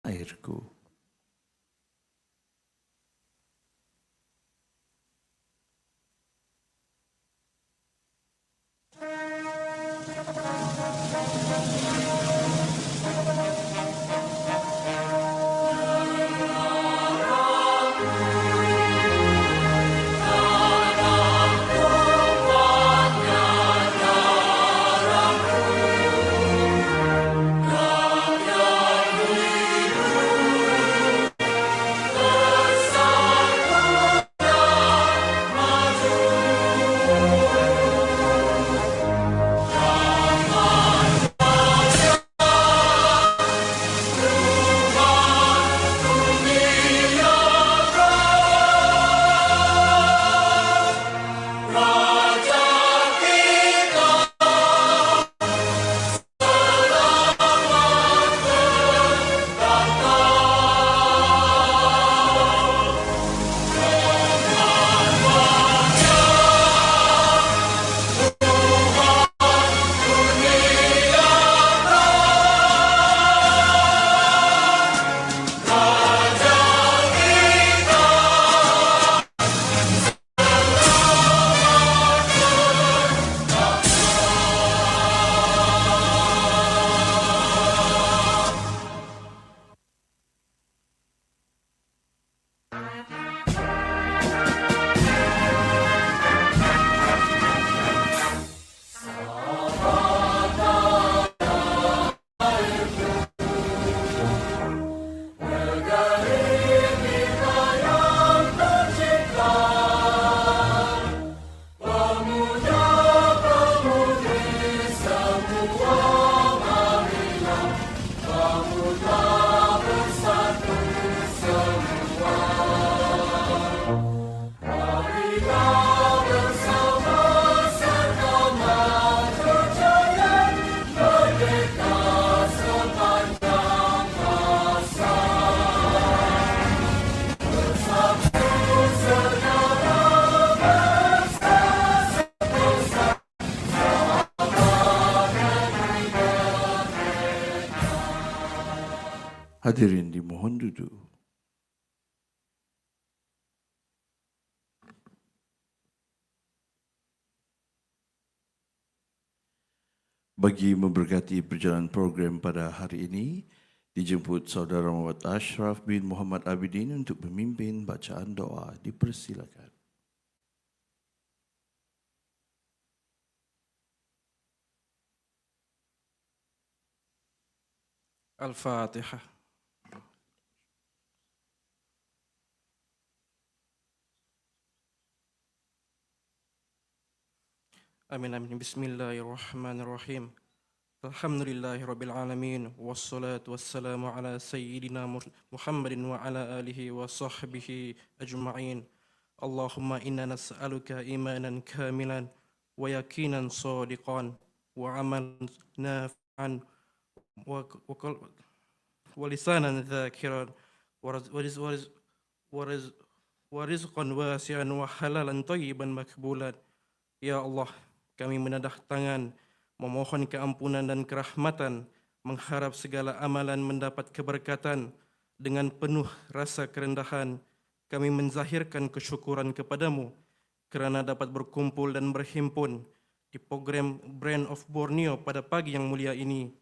Airku. Hadirin dimohon duduk. Bagi memberkati perjalanan program pada hari ini, dijemput Saudara Muhammad Ashraf bin Muhammad Abidin untuk memimpin bacaan doa. Dipersilakan. Al-Fatihah. Amin amin. Bismillahirrahmanirrahim. Alhamdulillahirabbil alamin wassalatu wassalamu ala sayyidina Muhammadin wa ala alihi wa sahbihi ajma'in. Allahumma inna nas'aluka imanan kamilan wa yaqinan sadiqan wa amalan nafi'an wa lisanan dhakiran wa rizqan wasi'an wa halalan thayyiban makbulan. Ya Allah, kami menadah tangan, memohon keampunan dan kerahmatan, mengharap segala amalan mendapat keberkatan. Dengan penuh rasa kerendahan, kami menzahirkan kesyukuran kepadamu kerana dapat berkumpul dan berhimpun di program Brand of Borneo pada pagi yang mulia ini.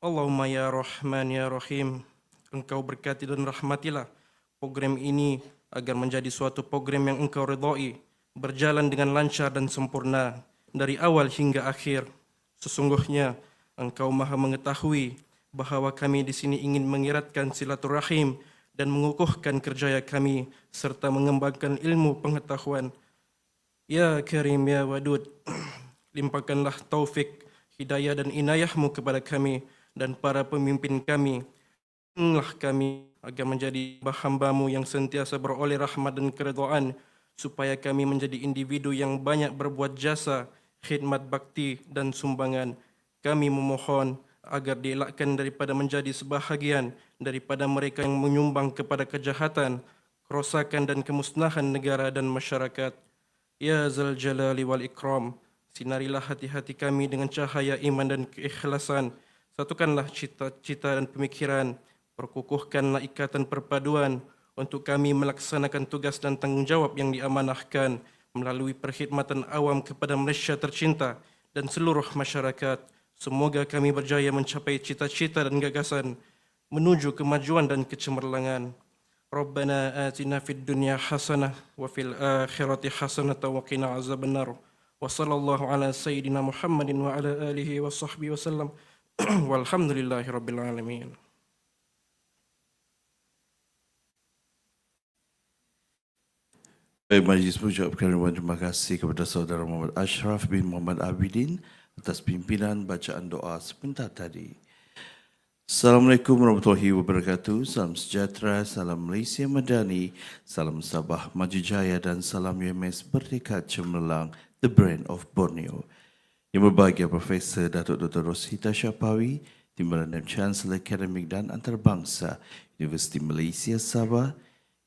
Allahumma ya Rahman ya Rahim, Engkau berkati dan rahmatilah program ini agar menjadi suatu program yang Engkau ridhai, berjalan dengan lancar dan sempurna dari awal hingga akhir. Sesungguhnya Engkau Maha mengetahui bahawa kami di sini ingin mengeratkan silaturahim dan mengukuhkan kerjaya kami serta mengembangkan ilmu pengetahuan. Ya Karim, Ya Wadud, limpahkanlah taufik, hidayah dan inayahmu kepada kami dan para pemimpin kami. Bimbinglah kami agar menjadi hamba-Mu yang sentiasa beroleh rahmat dan keridhaan, supaya kami menjadi individu yang banyak berbuat jasa, khidmat bakti dan sumbangan. Kami memohon agar dielakkan daripada menjadi sebahagian daripada mereka yang menyumbang kepada kejahatan, kerosakan dan kemusnahan negara dan masyarakat. Ya Zal Jalali wal Ikram, sinarilah hati-hati kami dengan cahaya iman dan keikhlasan. Satukanlah cita-cita dan pemikiran, perkukuhkanlah ikatan perpaduan untuk kami melaksanakan tugas dan tanggungjawab yang diamanahkan melalui perkhidmatan awam kepada Malaysia tercinta dan seluruh masyarakat. Semoga kami berjaya mencapai cita-cita dan gagasan menuju kemajuan dan kecemerlangan. Rabbana atina fid dunya hasanah wa fil akhirati hasanah wa qina azabannar. Wa sallallahu ala sayyidina Muhammadin wa ala alihi wa sahbihi wasallam. Walhamdulillahi rabbil alamin. Baik, Majlis mengucapkan ribuan terima kasih kepada Saudara Muhammad Ashraf bin Muhammad Abidin atas pimpinan bacaan doa sebentar tadi. Assalamualaikum warahmatullahi wabarakatuh. Salam sejahtera, salam Malaysia Madani, salam Sabah Maju Jaya dan salam UMS Berdekat Cemerlang, the brand of Borneo. Yang berbahagia Profesor Datuk Dr. Rosita Syapawi, Timbalan dan Chancellor Akademik dan Antarabangsa Universiti Malaysia Sabah.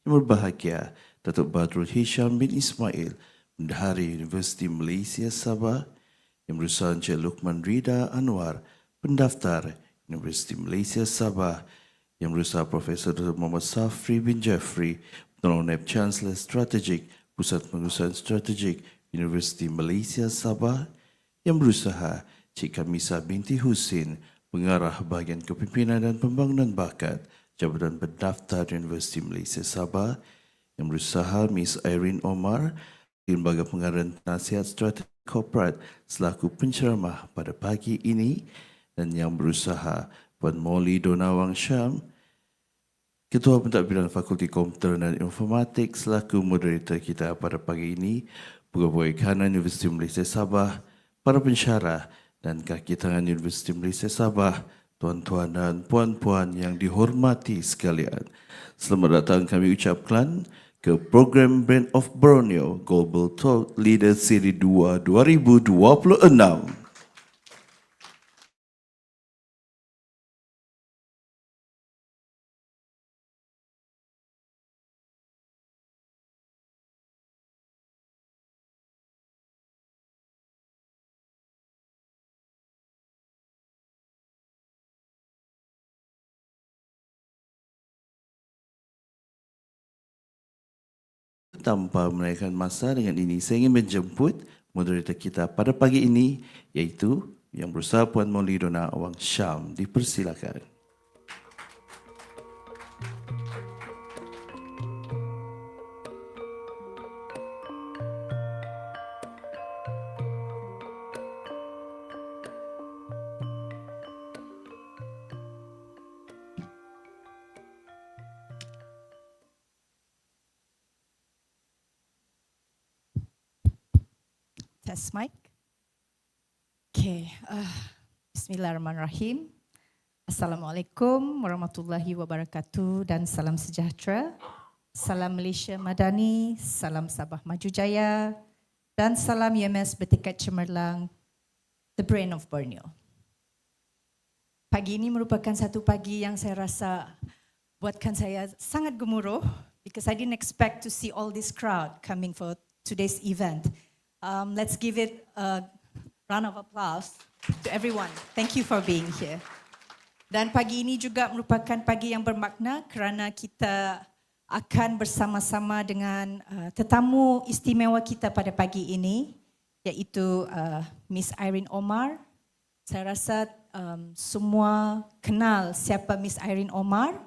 Yang berbahagia Datuk Badrul Hisham bin Ismail, Bendahari Universiti Malaysia Sabah. Yang berusaha Encik Luqman Rida Anwar, Pendaftar Universiti Malaysia Sabah. Yang berusaha Profesor Dr. Muhammad Safri bin Jeffrey, Penolong Naib Chancellor Strategik, Pusat Pengurusan Strategik Universiti Malaysia Sabah. Yang berusaha Cik Kamisa binti Husin, Pengarah Bahagian Kepimpinan dan Pembangunan Bakat, Jabatan Pendaftar Universiti Malaysia Sabah. Yang berusaha Miss Irene Omar, Lembaga Pengarah Nasihat Strategi Korporat selaku penceramah pada pagi ini, dan yang berusaha Puan Molly Donawang Syam, Ketua Pentadbiran Fakulti Komputer dan Informatik selaku moderator kita pada pagi ini, Pegawai Kanan Universiti Malaysia Sabah, para pensyarah dan kaki tangan Universiti Malaysia Sabah, tuan-tuan dan puan-puan yang dihormati sekalian. Selamat datang kami ucapkan ke program Brand of Borneo Global Thought Leader Seri 2 2026. Tanpa menaikkan masa, dengan ini saya ingin menjemput moderator kita pada pagi ini, iaitu yang berusaha Puan Molly Donawang Syam. Dipersilakan. Test mic. Okay. Bismillahirrahmanirrahim. Assalamualaikum warahmatullahi wabarakatuh dan salam sejahtera. Salam Malaysia Madani, salam Sabah Maju Jaya dan salam UMS Bertekad Cemerlang, the brain of Borneo. Pagi ini merupakan satu pagi yang saya rasa buatkan saya sangat gemuruh because I didn't expect to see all this crowd coming for today's event. Let's give it a round of applause to everyone. Thank you for being here. Dan pagi ini juga merupakan pagi yang bermakna kerana kita akan bersama-sama dengan tetamu istimewa kita pada pagi ini, iaitu Miss Irene Omar. Saya rasa semua kenal siapa Miss Irene Omar.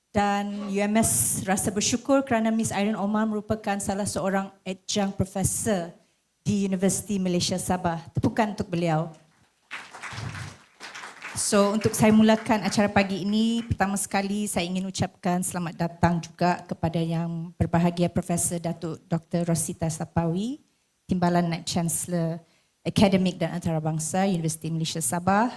Dan UMS rasa bersyukur kerana Miss Irene Omar merupakan salah seorang adjunct professor di Universiti Malaysia Sabah. Tepukan untuk beliau. So untuk saya mulakan acara pagi ini, pertama sekali saya ingin ucapkan selamat datang juga kepada yang berbahagia Profesor Datuk Dr. Rosita Sapawi, Timbalan Naib Chancellor Akademik dan Antarabangsa Universiti Malaysia Sabah.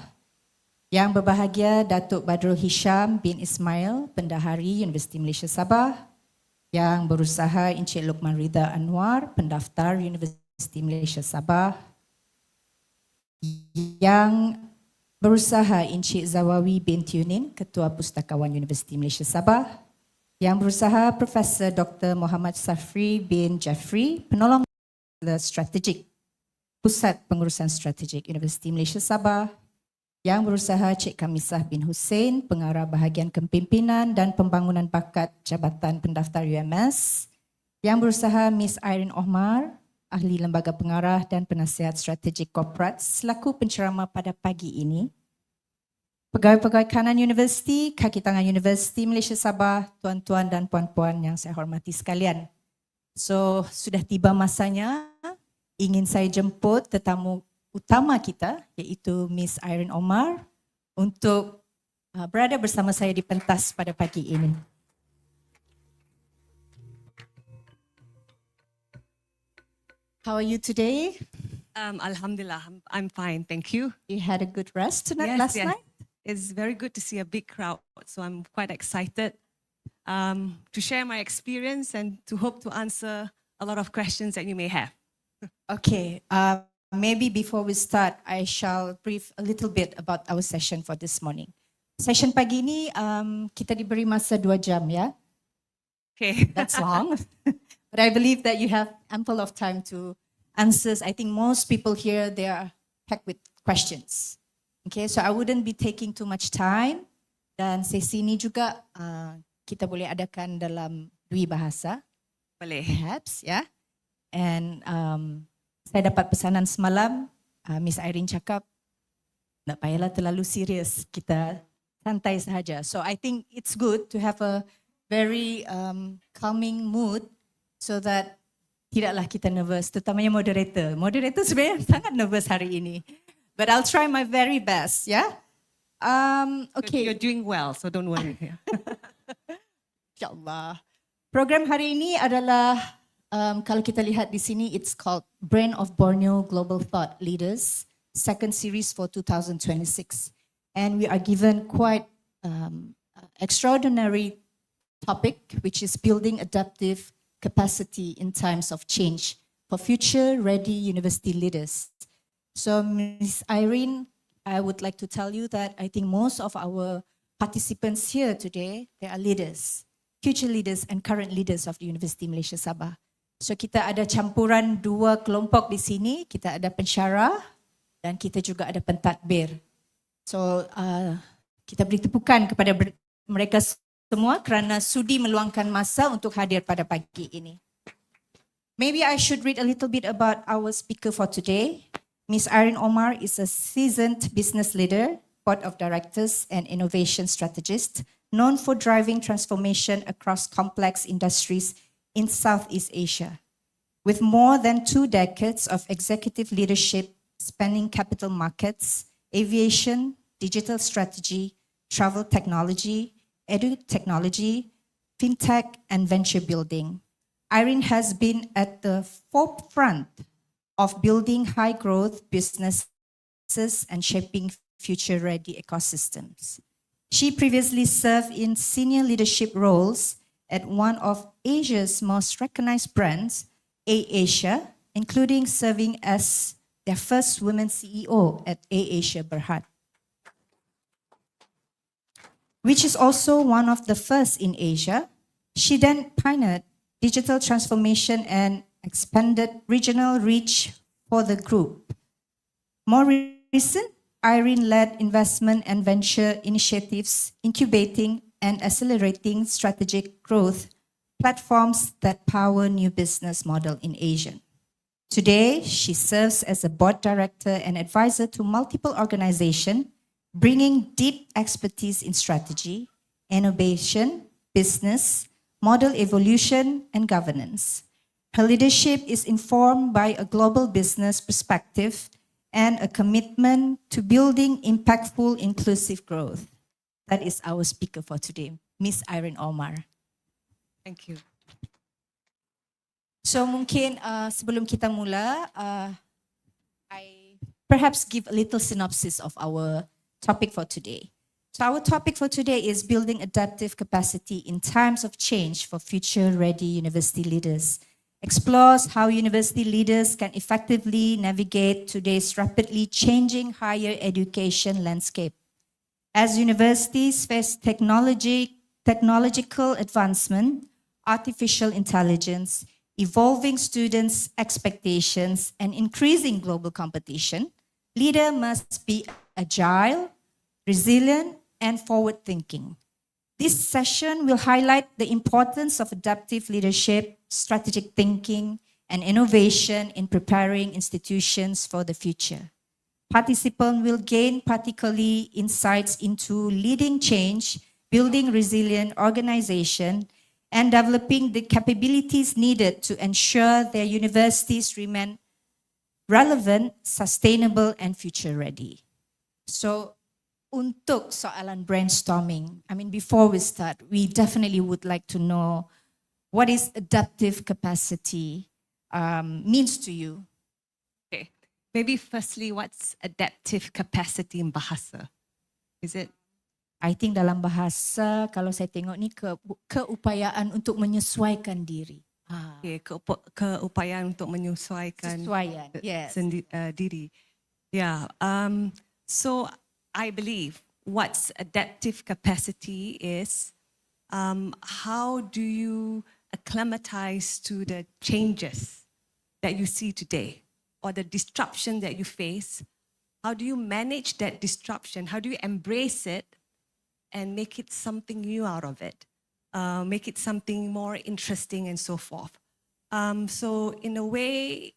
Yang berbahagia Datuk Badrul Hisham bin Ismail, Pendahari Universiti Malaysia Sabah. Yang berusaha Encik Luqman Ridha Anwar, Pendaftar Universiti Malaysia Sabah. Yang berusaha Encik Zawawi binti Yunin, Ketua Pustakawan Universiti Malaysia Sabah. Yang berusaha Profesor Dr. Muhammad Safri bin Jafri, Penolong Strategik, Pusat Pengurusan Strategik Universiti Malaysia Sabah. Yang berusaha Cik Kamisah bin Hussein, Pengarah Bahagian Kepimpinan dan Pembangunan Bakat Jabatan Pendaftar UMS. Yang berusaha Miss Irene Omar, Ahli Lembaga Pengarah dan Penasihat Strategik Korporat selaku penceramah pada pagi ini. Pegawai-pegawai kanan Universiti, kaki tangan Universiti Malaysia Sabah, tuan-tuan dan puan-puan yang saya hormati sekalian. So, sudah tiba masanya ingin saya jemput tetamu utama kita iaitu Miss Irene Omar untuk berada bersama saya di pentas pada pagi ini. How are you today? Alhamdulillah, I'm fine, thank you. You had a good rest tonight, last night? It's very good to see a big crowd, so I'm quite excited to share my experience and to hope to answer a lot of questions that you may have. Okay, maybe before we start, I shall brief a little bit about our session for this morning. Session pagi ini kita diberi masa 2 jam ya. Okay. That's long. But I believe that you have ample of time to answer. I think most people here, they are packed with questions. Okay, so I wouldn't be taking too much time. Dan sesi ini juga kita boleh adakan dalam 2 bahasa. Boleh. Perhaps, yeah. And saya dapat pesanan semalam, Miss Irene cakap, tak payahlah terlalu serius, kita santai sahaja. So I think it's good to have a very calming mood so that tidaklah kita nervous, terutamanya moderator. Moderator sebenarnya sangat nervous hari ini. But I'll try my very best, yeah? Okay. You're doing well, so don't worry. InsyaAllah. Program hari ini adalah, kalau kita lihat di sini, it's called Brain of Borneo Global Thought Leaders, second series for 2026. And we are given quite extraordinary topic, which is building adaptive capacity in times of change for future-ready university leaders. So, Ms. Irene, I would like to tell you that I think most of our participants here today, they are leaders, future leaders and current leaders of the Universiti Malaysia Sabah. So, kita ada campuran 2 kelompok di sini. Kita ada pensyarah dan kita juga ada pentadbir. So, kita beri tepukan kepada mereka semua kerana sudi meluangkan masa untuk hadir pada pagi ini. Maybe I should read a little bit about our speaker for today. Ms. Irene Omar is a seasoned business leader, board of directors and innovation strategist, known for driving transformation across complex industries in Southeast Asia. With more than 2 decades of executive leadership spanning capital markets, aviation, digital strategy, travel technology, edu-technology, fintech, and venture building. Irene has been at the forefront of building high-growth businesses and shaping future-ready ecosystems. She previously served in senior leadership roles at one of Asia's most recognized brands, AirAsia, including serving as their first women CEO at AirAsia Berhad, which is also one of the first in Asia. She then pioneered digital transformation and expanded regional reach for the group. More recent, Irene led investment and venture initiatives, incubating and accelerating strategic growth platforms that power new business model in Asia. Today, she serves as a board director and advisor to multiple organizations, bringing deep expertise in strategy, innovation, business, model evolution, and governance. Her leadership is informed by a global business perspective and a commitment to building impactful, inclusive growth. That is our speaker for today, Miss Irene Omar. Thank you. So mungkin sebelum kita mula, I perhaps give a little synopsis of our topic for today. So our topic for today is building adaptive capacity in times of change for future-ready university leaders. Explores how university leaders can effectively navigate today's rapidly changing higher education landscape. As universities face technological advancement, artificial intelligence, evolving students' expectations, and increasing global competition, leaders must be agile, resilient, and forward-thinking. This session will highlight the importance of adaptive leadership, strategic thinking, and innovation in preparing institutions for the future. Participants will gain particularly insights into leading change, building resilient organization, and developing the capabilities needed to ensure their universities remain relevant, sustainable, and future-ready. So, untuk soalan brainstorming, before we start, we definitely would like to know what is adaptive capacity means to you. Okay. Maybe firstly, what's adaptive capacity in bahasa? Is it? I think dalam bahasa, kalau saya tengok ni keupayaan untuk menyesuaikan diri. Okay, keupayaan untuk menyesuaikan Sesuaian, yes. diri. Yeah. So I believe what's adaptive capacity is how do you acclimatize to the changes that you see today or the disruption that you face? How do you manage that disruption? How do you embrace it and make it something new out of it? Make it something more interesting and so forth. So in a way,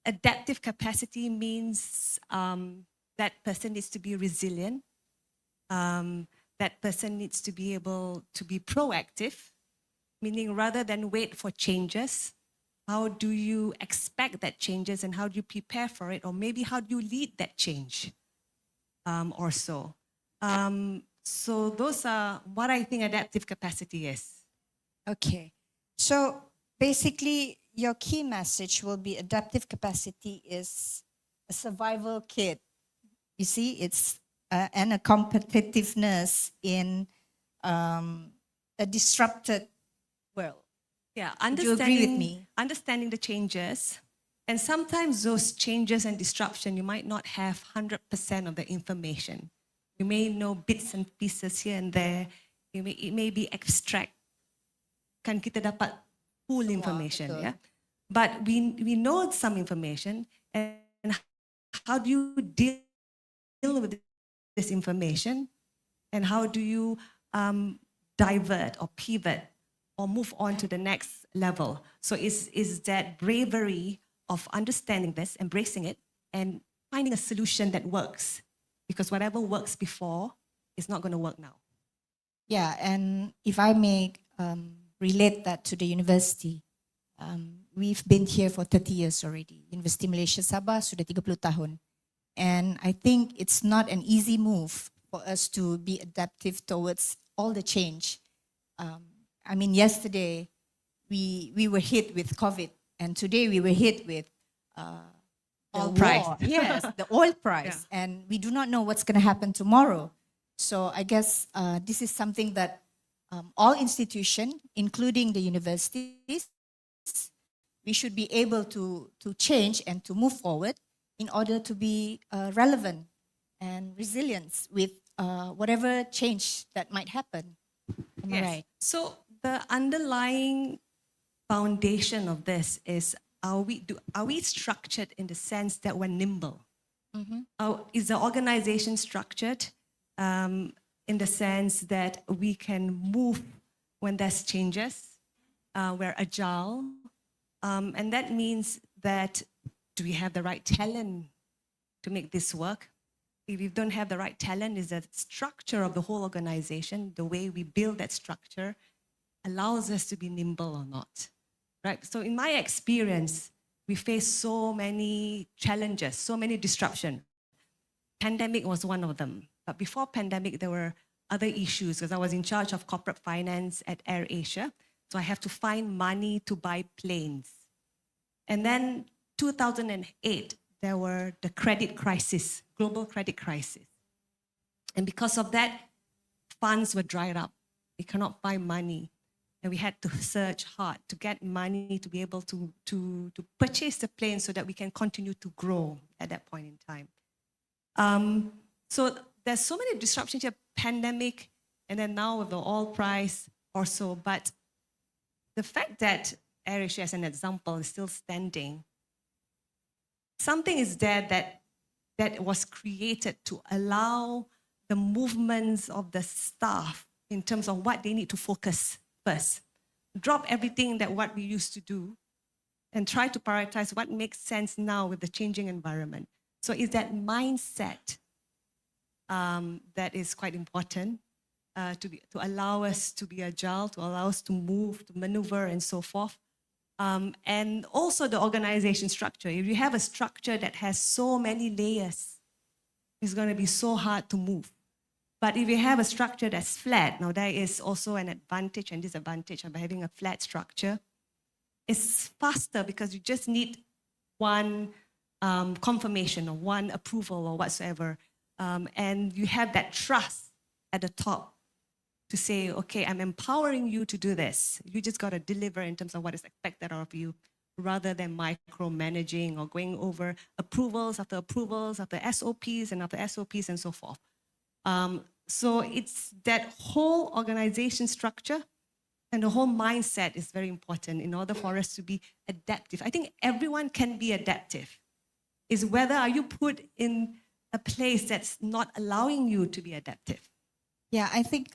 adaptive capacity means that person needs to be resilient. That person needs to be able to be proactive, meaning rather than wait for changes, how do you expect that changes and how do you prepare for it? Or maybe how do you lead that change or so? So those are what I think adaptive capacity is. Okay. So basically, your key message will be adaptive capacity is a survival kit. You see, it's and a competitiveness in a disrupted world. Yeah, Would you agree with me? Understanding the changes, and sometimes those changes and disruption, you might not have 100% of the information. You may know bits and pieces here and there. It may be abstract. Kan kita dapat full information, betul. yeah. But we know some information, and how do you deal with this information, and how do you divert or pivot or move on to the next level? So is that bravery of understanding this, embracing it, and finding a solution that works? Because whatever works before is not going to work now. Yeah, and if I may relate that to the university, we've been here for 30 years already. University Malaysia Sabah sudah 30 tahun. And I think it's not an easy move for us to be adaptive towards all the change. Yesterday we were hit with COVID, and today we were hit with Oil price. Yes, the oil price. Yeah. And we do not know what's going to happen tomorrow. So I guess this is something that all institutions, including the universities, we should be able to change and to move forward in order to be relevant and resilient with whatever change that might happen. Am I right? So the underlying foundation of this is, are we structured in the sense that we're nimble? Mm-hmm. Is the organization structured in the sense that we can move when there's changes? We're agile. And that means that, do we have the right talent to make this work? if you don't have the right talent, is the structure of the whole organization, the way we build that structure, allows us to be nimble or not, right? So in my experience, we face so many challenges, so many disruption. Pandemic was one of them. But before pandemic, there were other issues because I was in charge of corporate finance at AirAsia. So I have to find money to buy planes. And then 2008, there were the credit crisis, global credit crisis. And because of that, funds were dried up. We cannot find money. And we had to search hard to get money to be able to purchase the plane so that we can continue to grow at that point in time. So there's so many disruptions here, pandemic, and then now with the oil price or so. But the fact that AirAsia, as an example, is still standing, something is there that was created to allow the movements of the staff in terms of what they need to focus first. Drop everything that what we used to do and try to prioritize what makes sense now with the changing environment. So it's that mindset that is quite important to allow us to be agile, to allow us to move, to maneuver, and so forth. And also the organization structure. If you have a structure that has so many layers, it's going to be so hard to move. But if you have a structure that's flat, now there is also an advantage and disadvantage of having a flat structure. It's faster because you just need one confirmation or one approval or whatsoever. And you have that trust at the top to say, okay, I'm empowering you to do this. You just got to deliver in terms of what is expected of you rather than micromanaging or going over approvals after SOPs and after SOPs and so forth. So it's that whole organization structure and the whole mindset is very important in order for us to be adaptive. I think everyone can be adaptive. It's whether are you put in a place that's not allowing you to be adaptive. Yeah, I think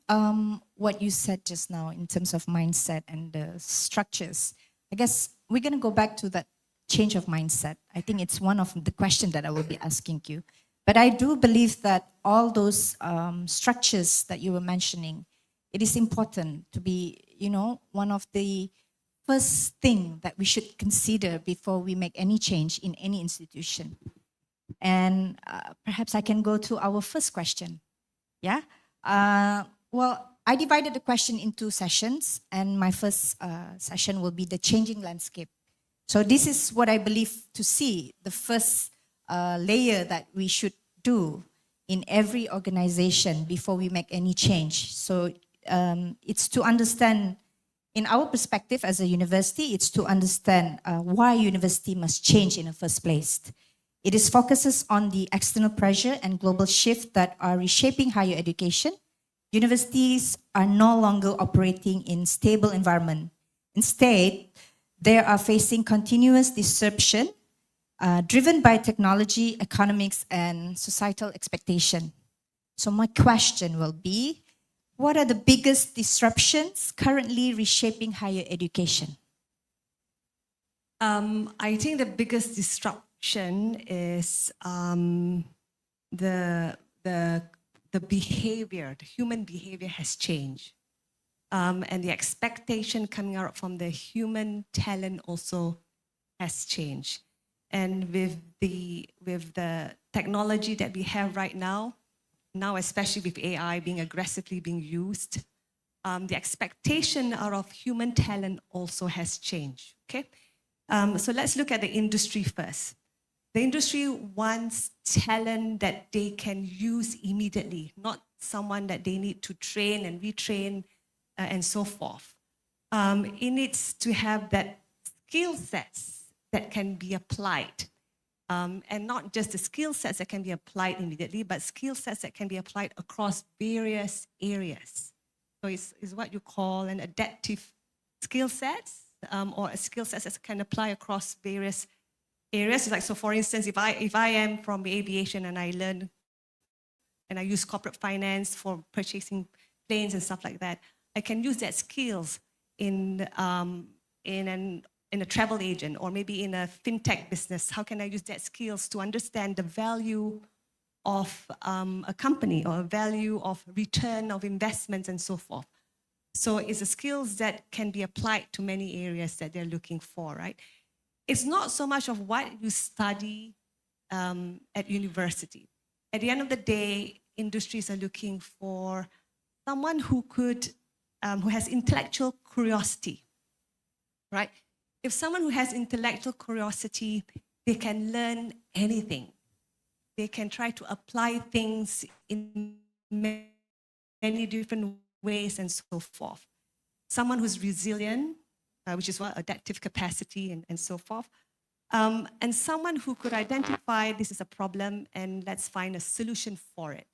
what you said just now in terms of mindset and the structures, I guess we're going to go back to that change of mindset. I think it's one of the questions that I will be asking you. But I do believe that all those structures that you were mentioning, it is important to be, one of the first thing that we should consider before we make any change in any institution. And perhaps I can go to our first question. Yeah. Well, I divided the question into sessions, and my first session will be the changing landscape. So this is what I believe to see, the first layer that we should do in every organization before we make any change. So it's to understand, in our perspective as a university, it's to understand why university must change in the first place. It is focuses on the external pressure and global shift that are reshaping higher education. Universities are no longer operating in stable environment. Instead, they are facing continuous disruption driven by technology, economics, and societal expectation. So my question will be, what are the biggest disruptions currently reshaping higher education? I think the biggest disruption is the behavior, the human behavior has changed. And the expectation coming out from the human talent also has changed. And with the technology that we have right now especially with AI being aggressively being used, the expectation out of human talent also has changed, okay? So let's look at the industry first. The industry wants talent that they can use immediately, not someone that they need to train and retrain and so forth. It needs to have that skill sets that can be applied. And not just the skill sets that can be applied immediately, but skill sets that can be applied across various areas. So it's what you call an adaptive skill sets, or a skill sets that can apply across various areas. Like, so for instance, if I am from aviation and I learn and I use corporate finance for purchasing planes and stuff like that, I can use that skills in a travel agent or maybe in a fintech business. How can I use that skills to understand the value of a company or a value of return of investments and so forth. So it's the skills that can be applied to many areas that they're looking for, right? It's not so much of what you study at university. At the end of the day, industries are looking for someone who has intellectual curiosity, right? If someone who has intellectual curiosity, they can learn anything. They can try to apply things in many different ways and so forth. Someone who's resilient, which is what adaptive capacity and so forth. And someone who could identify this is a problem and let's find a solution for it.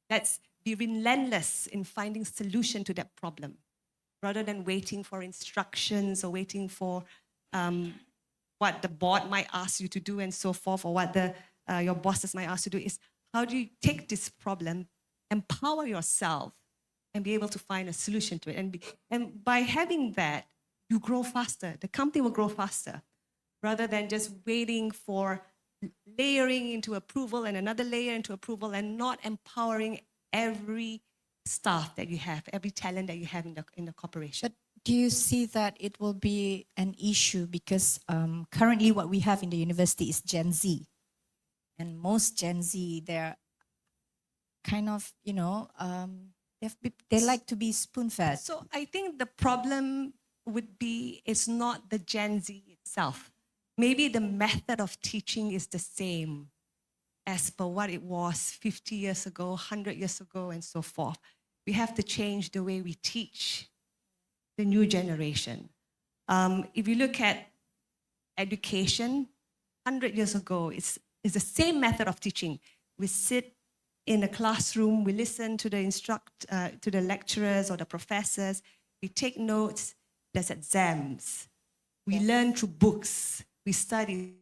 Let's be relentless in finding solution to that problem rather than waiting for instructions or waiting for what the board might ask you to do and so forth, or what your bosses might ask you to do. Is how do you take this problem, empower yourself, and be able to find a solution to it. And by having that, you grow faster. The company will grow faster rather than just waiting for layering into approval and another layer into approval and not empowering every staff that you have, every talent that you have in the corporation. But do you see that it will be an issue because currently what we have in the university is Gen Z, and most Gen Z, they're kind of, they like to be spoon-fed. So I think the problem would be it's not the Gen Z itself. Maybe the method of teaching is the same as per what it was 50 years ago, 100 years ago, and so forth. We have to change the way we teach the new generation. If you look at education, 100 years ago, it's the same method of teaching. We sit in a classroom, we listen to the lecturers or the professors, we take notes, there's exams. We learn through books, we study.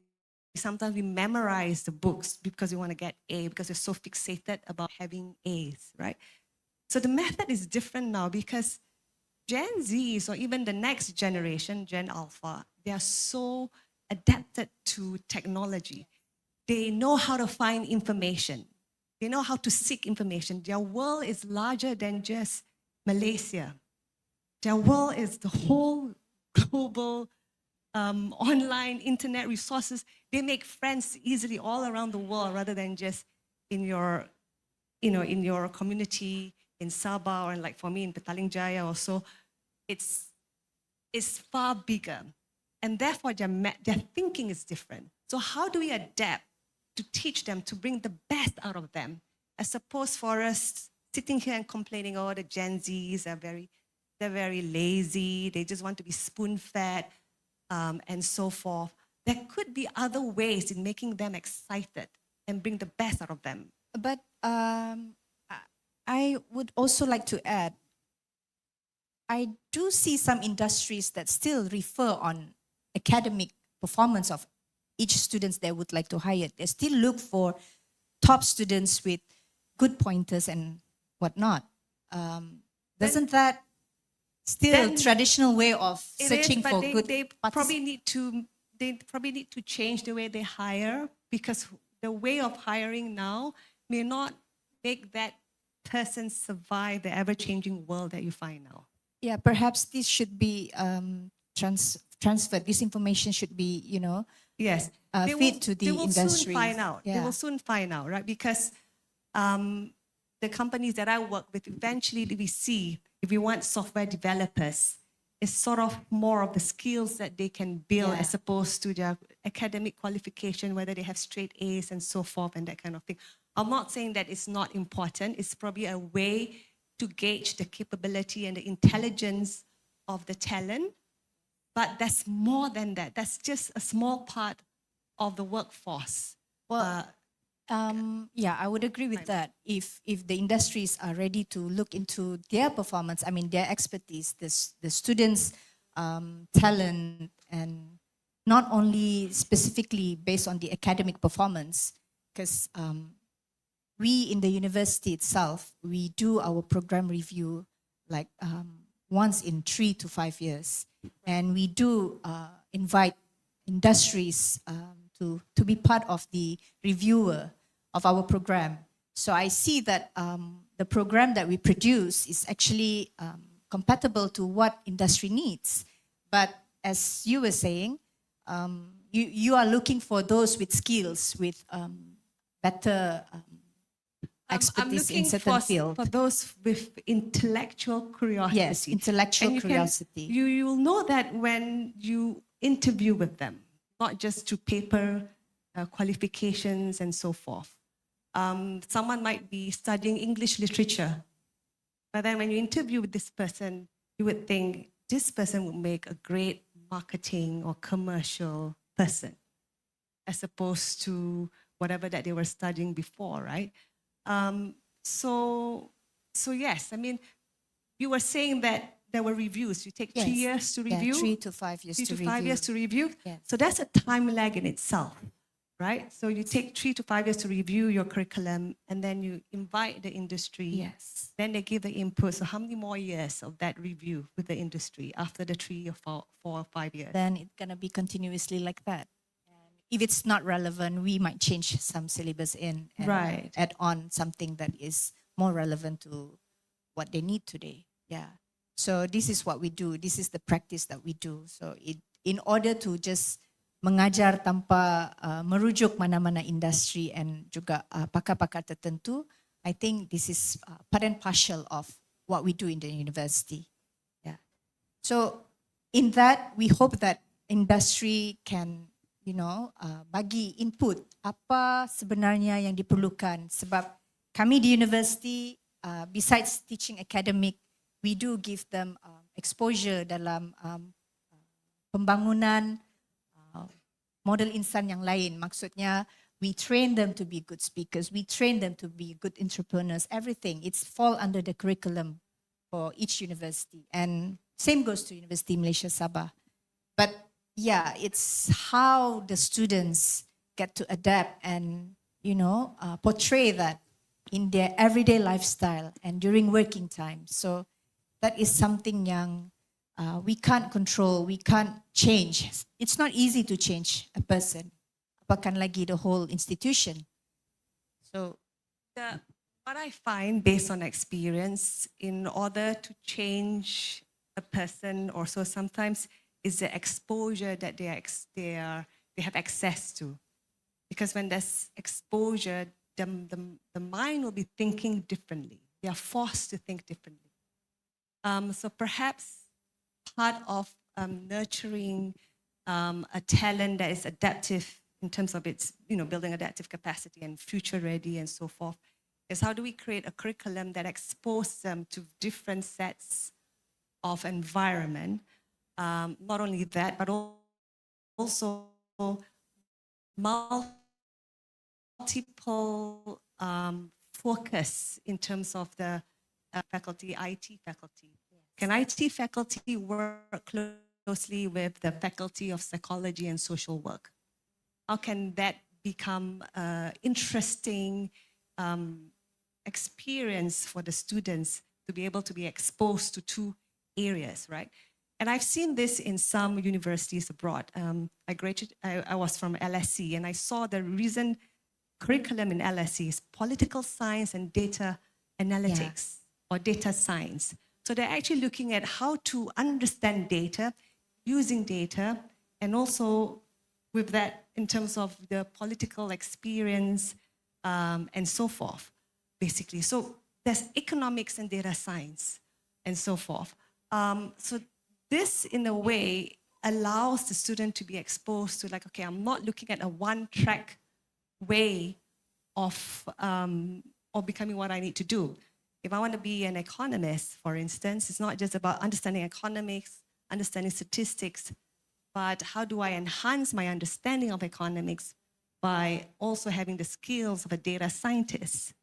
Sometimes we memorize the books because we want to get A, because we're so fixated about having A's, right? So the method is different now because Gen Zs or even the next generation, Gen Alpha, they are so adapted to technology. They know how to find information. They know how to seek information. Their world is larger than just Malaysia. Their world is the whole global online internet resources. They make friends easily all around the world rather than just in your community in Sabah, or like for me in Petaling Jaya also. It's far bigger, and therefore their thinking is different. So how do we adapt to teach them, to bring the best out of them, as opposed for us sitting here and complaining, oh, the Gen Zs are they're very lazy, they just want to be spoon-fed, and so forth. There could be other ways in making them excited and bring the best out of them. But I would also like to add, I do see some industries that still refer on academic performance of each students they would like to hire. They still look for top students with good pointers and whatnot. Doesn't that still traditional way of searching for good? They probably need to change the way they hire, because the way of hiring now may not make that person survive the ever-changing world that you find now. Yeah, perhaps this should be transferred. This information should be, Yes, feed to the industry. They will soon find out. Yeah. They will soon find out, right? Because the companies that I work with, eventually we see, if we want software developers, it's sort of more of the skills that they can build as opposed to their academic qualification, whether they have straight A's and so forth and that kind of thing. I'm not saying that it's not important. It's probably a way to gauge the capability and the intelligence of the talent. But that's more than that. That's just a small part of the workforce. Well, yeah, I would agree with that. If the industries are ready to look into their performance, I mean, their expertise, the students' talent, and not only specifically based on the academic performance, because we in the university itself, we do our program review like once in 3 to 5 years. And we do invite industries to be part of the reviewer of our program. So I see that the program that we produce is actually compatible to what industry needs. But as you were saying, you are looking for those with skills, with better I'm expertise in looking certain field. for those with intellectual curiosity. Yes, intellectual And curiosity. You will know that when you interview with them, not just to paper qualifications and so forth. Someone might be studying English literature, but then when you interview with this person, you would think this person would make a great marketing or commercial person, as opposed to whatever that they were studying before, right? So yes, I mean, you were saying that there were reviews. You take 3 Yes. years to Yeah, review? 3 to 5 years 3 to to 5 review. years to review? Yes. So that's a time lag in itself, right? So you take 3 to 5 years to review your curriculum, and then you invite the industry. Yes. Then they give the input. So how many more years of that review with the industry after the 3 or 4 or 5 years? Then it's gonna be continuously like that. And if it's not relevant, we might change some syllabus in and Right. add on something that is more relevant to what they need today. Yeah. So this is what we do. This is the practice that we do. So in order to just mengajar tanpa merujuk mana-mana industri and juga pakar-pakar tertentu, I think this is part and partial of what we do in the university. Yeah. So in that, we hope that industry can, bagi input apa sebenarnya yang diperlukan. Sebab kami di university, besides teaching academic, we do give them exposure dalam pembangunan model insan yang lain. Maksudnya, we train them to be good speakers, we train them to be good entrepreneurs, everything. It's fall under the curriculum for each university. And same goes to University Malaysia Sabah. But yeah, it's how the students get to adapt and, portray that in their everyday lifestyle and during working time. So that is something yang we can't control, we can't change. It's not easy to change a person, apakah lagi the whole institution. So What I find based on experience, in order to change a person or so, sometimes is the exposure that they have access to. Because when there's exposure, the mind will be thinking differently. They are forced to think differently. So perhaps part of nurturing a talent that is adaptive in terms of its, building adaptive capacity and future ready and so forth, is how do we create a curriculum that exposes them to different sets of environment. Not only that, but also multiple focus in terms of the faculty, IT faculty. Can IT faculty work closely with the faculty of psychology and social work? How can that become interesting experience for the students to be able to be exposed to 2 areas, right? And I've seen this in some universities abroad. I was from LSE, and I saw the recent curriculum in LSE is political science and data analytics or data science. So they're actually looking at how to understand data, using data, and also with that in terms of the political experience and so forth, basically. So there's economics and data science and so forth. So this, in a way, allows the student to be exposed to, like, okay, I'm not looking at a one-track way of becoming what I need to do. If I want to be an economist, for instance, it's not just about understanding economics, understanding statistics, but how do I enhance my understanding of economics by also having the skills of a data scientist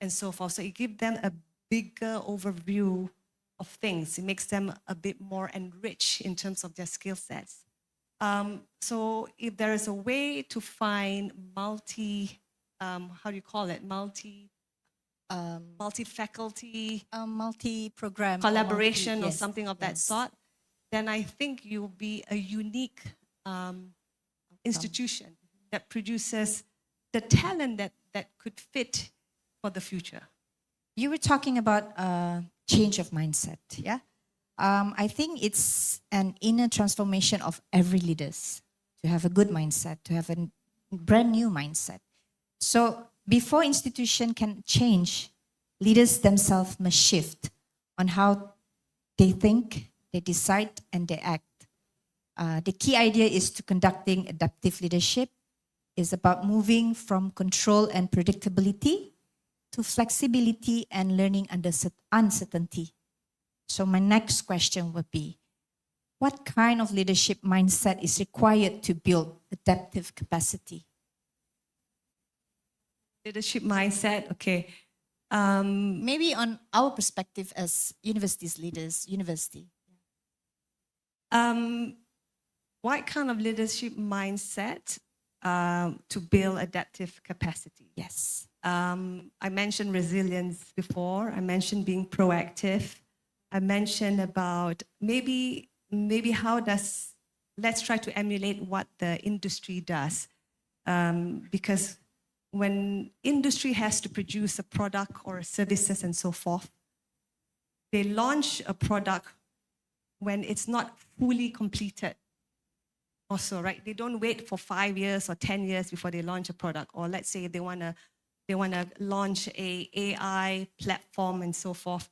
and so forth. So it gives them a bigger overview of things. It makes them a bit more enriched in terms of their skill sets. So if there is a way to find multi-faculty multi-program collaboration or something of that sort, then I think you'll be a unique institution that produces the talent that could fit for the future? You were talking about change of mindset, yeah? I think it's an inner transformation of every leaders to have a good mindset, to have a brand new mindset. So before institution can change, leaders themselves must shift on how they think, they decide, and they act. The key idea is to conducting adaptive leadership is about moving from control and predictability to flexibility and learning under uncertainty. So my next question would be, what kind of leadership mindset is required to build adaptive capacity? Leadership mindset, okay. Maybe on our perspective as universities leaders, university. What kind of leadership mindset to build adaptive capacity? Yes. I mentioned resilience before. I mentioned being proactive. I mentioned about maybe let's try to emulate what the industry does. Because when industry has to produce a product or services and so forth, they launch a product when it's not fully completed. Also, right? They don't wait for 5 years or 10 years before they launch a product. Or let's say they wanna launch a AI platform and so forth.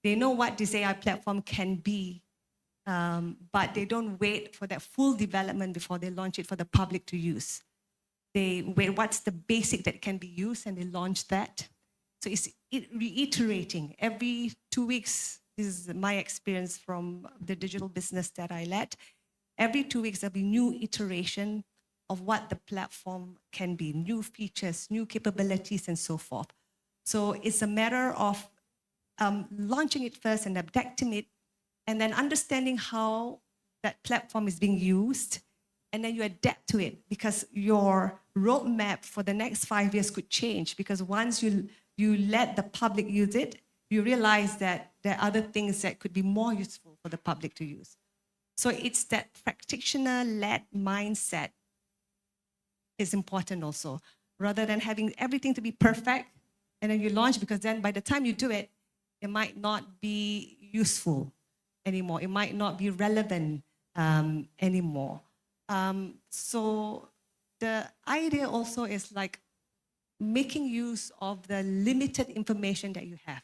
They know what this AI platform can be, but they don't wait for that full development before they launch it for the public to use. They wait, what's the basic that can be used, and they launch that. So it's reiterating every 2 weeks. This is my experience from the digital business that I led. Every 2 weeks, there'll be new iteration of what the platform can be, new features, new capabilities, and so forth. So it's a matter of launching it first and adapting it, and then understanding how that platform is being used, and then you adapt to it, because your roadmap for the next 5 years could change, because once you let the public use it, you realize that there are other things that could be more useful for the public to use. So it's that practitioner-led mindset is important also, rather than having everything to be perfect and then you launch, because then by the time you do it, it might not be useful anymore. It might not be relevant anymore. So the idea also is like making use of the limited information that you have.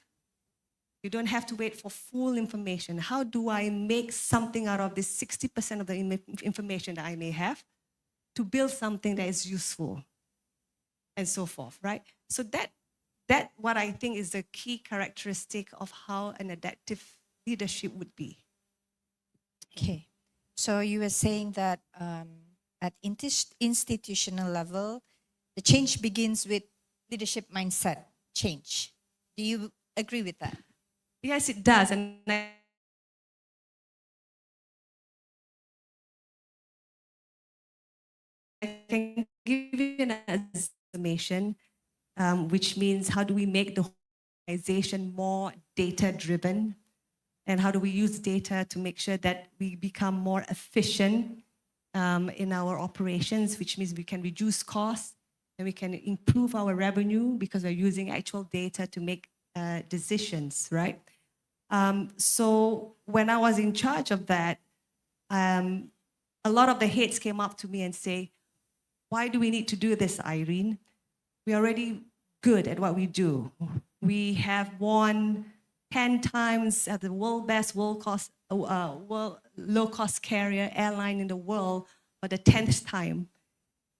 You don't have to wait for full information. How do I make something out of this 60% of the information that I may have to build something that is useful and so forth, right? So that what I think is the key characteristic of how an adaptive leadership would be. Okay. So you were saying that at institutional level, the change begins with leadership mindset change. Do you agree with that? Yes, it does. And I can give you an estimation, which means how do we make the organization more data-driven, and how do we use data to make sure that we become more efficient in our operations, which means we can reduce costs and we can improve our revenue because we're using actual data to make decisions, right? So when I was in charge of that, a lot of the heads came up to me and say, why do we need to do this, Irene? We're already good at what we do. We have won 10 times at the world best low-cost carrier airline in the world for the 10th time.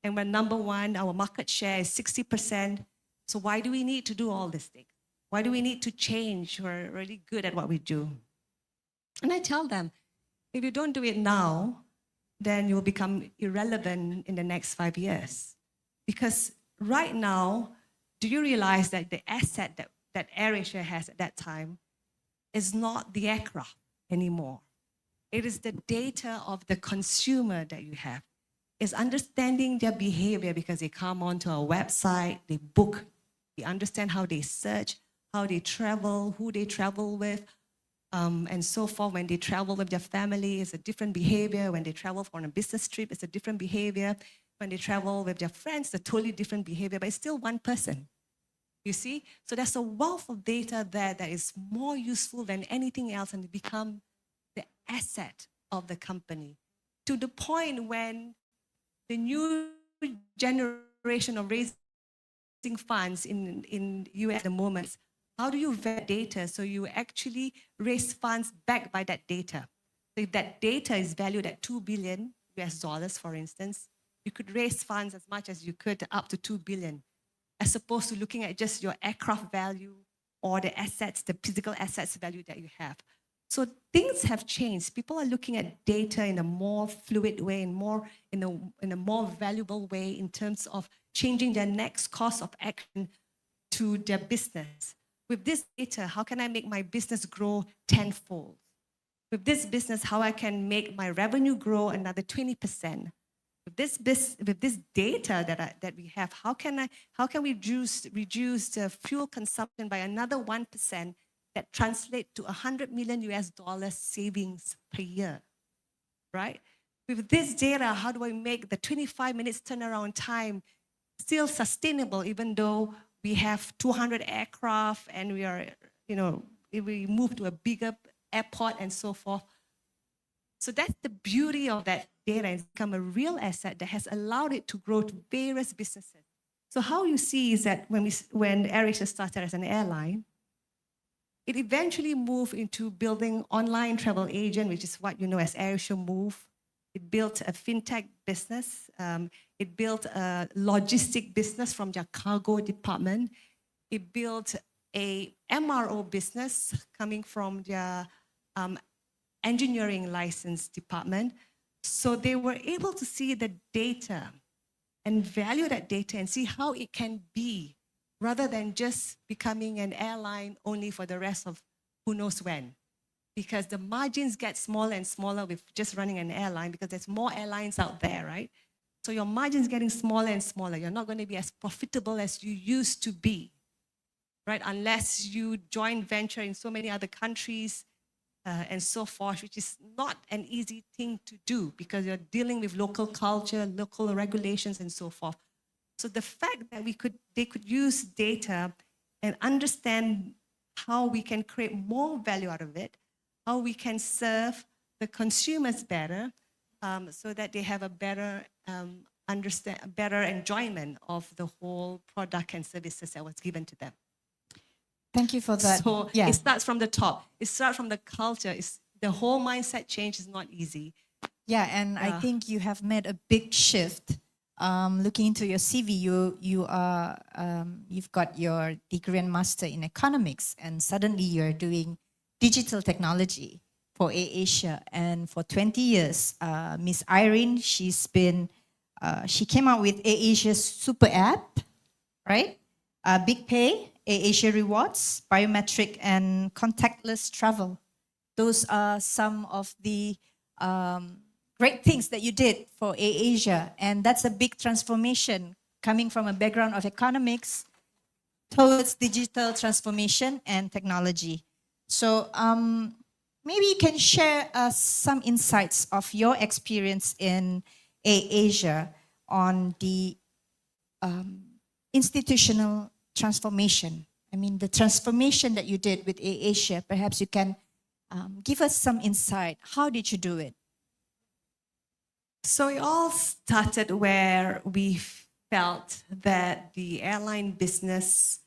And we're number one, our market share is 60%. So why do we need to do all these things? Why do we need to change? We're really good at what we do. And I tell them, if you don't do it now, then you'll become irrelevant in the next 5 years. Because right now, do you realize that the asset that AirAsia has at that time is not the aircraft anymore? It is the data of the consumer that you have. It's understanding their behavior, because they come onto our website, they book, we understand how they search, how they travel, who they travel with, and so forth. When they travel with their family, it's a different behavior. When they travel on a business trip, it's a different behavior. When they travel with their friends, it's a totally different behavior, but it's still one person. You see? So there's a wealth of data there that is more useful than anything else and it become the asset of the company. To the point when the new generation of raising funds in US at the moment, how do you vet data so you actually raise funds backed by that data? So if that data is valued at 2 billion US dollars, for instance, you could raise funds as much as you could up to 2 billion, as opposed to looking at just your aircraft value or the assets, the physical assets value that you have. So things have changed. People are looking at data in a more fluid way and in a more valuable way in terms of changing their next course of action to their business. With this data, how can I make my business grow tenfold? With this business, how I can make my revenue grow another 20%? With this data that we have, how can we reduce the fuel consumption by another 1%? That translate to 100 million US dollars savings per year, right? With this data, how do I make the 25 minutes turnaround time still sustainable, even though we have 200 aircraft and we are, we move to a bigger airport and so forth. So that's the beauty of that data. It's become a real asset that has allowed it to grow to various businesses. So how you see is that when AirAsia started as an airline, it eventually moved into building online travel agent, which is what you know as AirAsia Move. It built a fintech business. It built a logistic business from their cargo department. It built a MRO business coming from their engineering license department. So they were able to see the data and value that data and see how it can be, rather than just becoming an airline only for the rest of who knows when. Because the margins get smaller and smaller with just running an airline because there's more airlines out there, right? So your margin's getting smaller and smaller. You're not going to be as profitable as you used to be, right? Unless you join venture in so many other countries and so forth, which is not an easy thing to do because you're dealing with local culture, local regulations, and so forth. So the fact that they could use data and understand how we can create more value out of it, how we can serve the consumers better, so that they have a better better enjoyment of the whole product and services that was given to them. Thank you for that. So it starts from the top. It starts from the culture. The whole mindset change is not easy. Yeah, and I think you have made a big shift. Looking into your CV, you've got your degree and master in economics, and suddenly you're doing digital technology for AirAsia. And for 20 years, Miss Irene, she came out with AirAsia's super app, right? Big Pay, AirAsia Rewards, biometric and contactless travel. Those are some of the great things that you did for AirAsia, and that's a big transformation coming from a background of economics towards digital transformation and technology. So maybe you can share some insights of your experience in AirAsia on the institutional transformation. I mean, the transformation that you did with AirAsia, perhaps you can give us some insight. How did you do it? So it all started where we felt that the airline business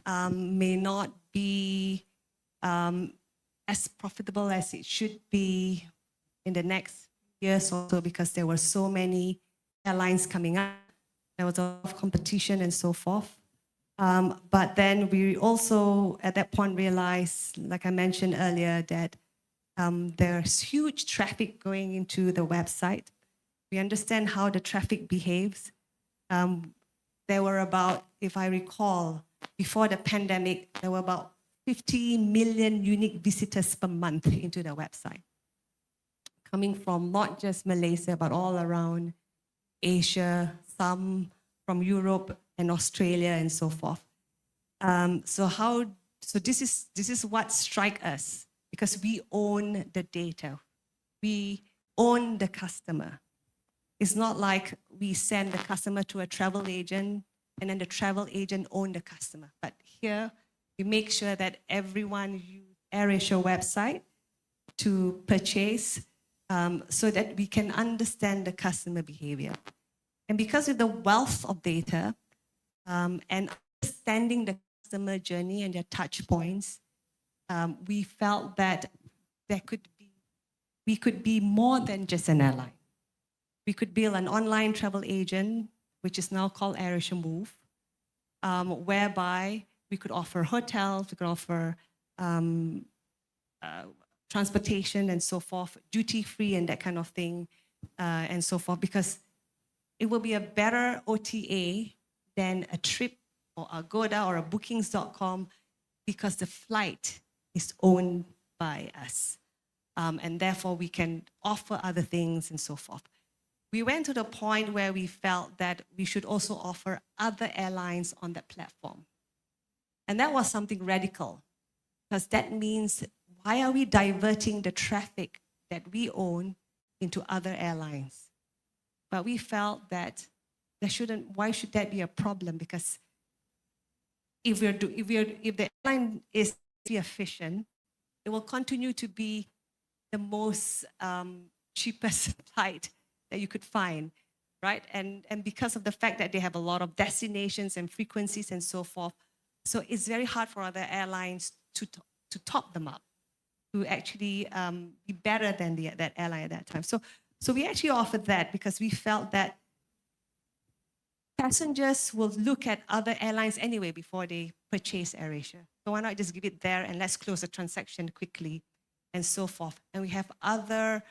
may not be as profitable as it should be in the next years or so, because there were so many airlines coming up. There was a lot of competition and so forth. But then we also, at that point, realized, like I mentioned earlier, that there's huge traffic going into the website. We understand how the traffic behaves. There were about, if I recall, before the pandemic, there were about 50 million unique visitors per month into the website, coming from not just Malaysia, but all around Asia, some from Europe and Australia and so forth. So this is what strikes us, because we own the data. We own the customer. It's not like we send the customer to a travel agent and then the travel agent owned the customer. But here, we make sure that everyone use AirAsia website to purchase so that we can understand the customer behavior. And because of the wealth of data and understanding the customer journey and their touch points, we felt that we could be more than just an airline. We could build an online travel agent, which is now called AirAsia Move, whereby we could offer hotels, we could offer transportation and so forth, duty-free and that kind of thing, and so forth, because it will be a better OTA than a trip or Agoda or a bookings.com, because the flight is owned by us. And therefore, we can offer other things and so forth. We went to the point where we felt that we should also offer other airlines on that platform. And that was something radical, because that means, why are we diverting the traffic that we own into other airlines? But we felt that why should that be a problem? Because if the airline is efficient, it will continue to be the most cheapest flight that you could find, right? And because of the fact that they have a lot of destinations and frequencies and so forth, so it's very hard for other airlines to top them up, to actually be better than that airline at that time. So we actually offered that because we felt that passengers will look at other airlines anyway before they purchase AirAsia. So why not just give it there and let's close the transaction quickly and so forth. And we have other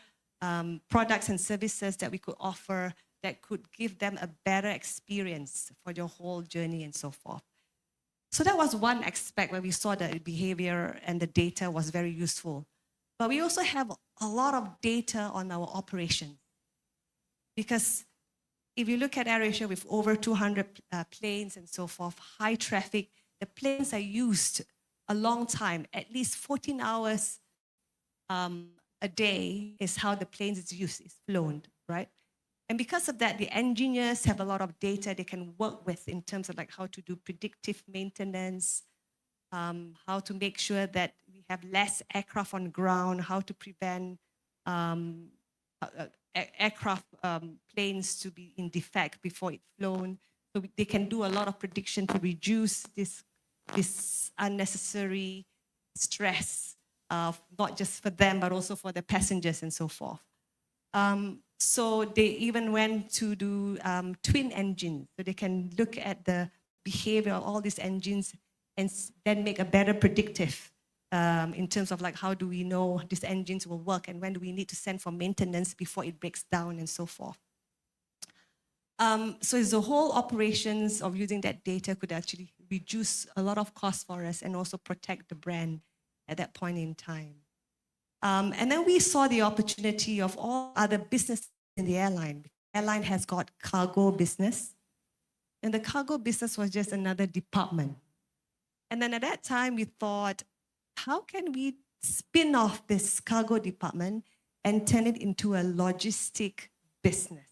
products and services that we could offer that could give them a better experience for their whole journey and so forth. So that was one aspect where we saw that behavior and the data was very useful. But we also have a lot of data on our operation. Because if you look at AirAsia with over 200 planes and so forth, high traffic, the planes are used a long time, at least 14 hours a day is how the planes is used, is flown, right? And because of that, the engineers have a lot of data they can work with in terms of like how to do predictive maintenance, how to make sure that we have less aircraft on ground, how to prevent aircraft planes to be in defect before it's flown. So they can do a lot of prediction to reduce this unnecessary stress, not just for them, but also for the passengers and so forth. So they even went to do twin engines, so they can look at the behavior of all these engines and then make a better predictive in terms of like how do we know these engines will work and when do we need to send for maintenance before it breaks down and so forth. So it's the whole operations of using that data could actually reduce a lot of costs for us and also protect the brand at that point in time. And then we saw the opportunity of all other businesses in the airline. The airline has got cargo business, and the cargo business was just another department. And then at that time, we thought, how can we spin off this cargo department and turn it into a logistic business?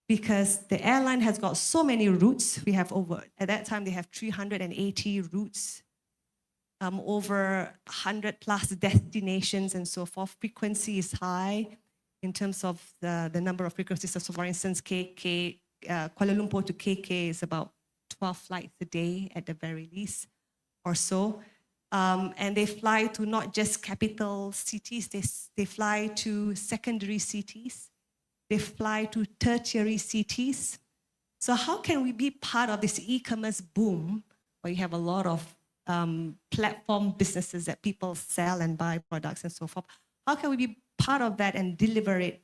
Because the airline has got so many routes. We have at that time, they have 380 routes. Over 100 plus destinations and so forth. Frequency is high in terms of the number of frequencies. So for instance, Kuala Lumpur to KK is about 12 flights a day at the very least or so. And they fly to not just capital cities, they fly to secondary cities. They fly to tertiary cities. So how can we be part of this e-commerce boom where you have a lot of platform businesses that people sell and buy products and so forth? How can we be part of that and deliver it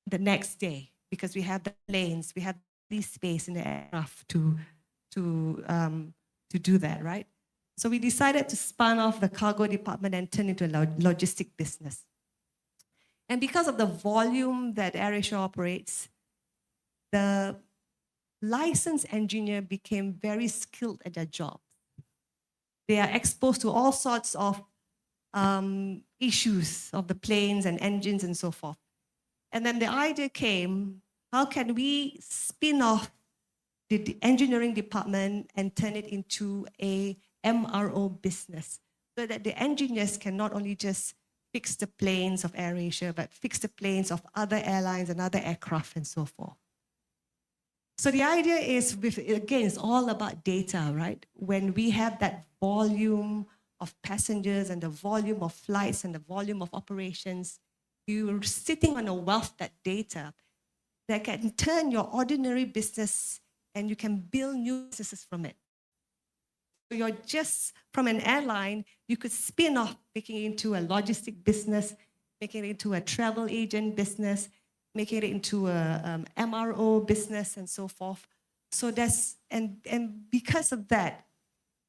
the next day? Because we have the planes, we have the space in the aircraft to do that, right? So we decided to spin off the cargo department and turn it into a logistic business. And because of the volume that AirAsia operates, the licensed engineer became very skilled at their job. They are exposed to all sorts of issues of the planes and engines and so forth. And then the idea came, how can we spin off the engineering department and turn it into a MRO business, so that the engineers can not only just fix the planes of AirAsia, but fix the planes of other airlines and other aircraft and so forth. So the idea is, again, it's all about data, right? When we have that volume of passengers and the volume of flights and the volume of operations, you're sitting on a wealth of that data that can turn your ordinary business and you can build new businesses from it. So you're just, from an airline, you could spin off, making it into a logistic business, making it into a travel agent business, making it into a MRO business and so forth. So that's, and because of that,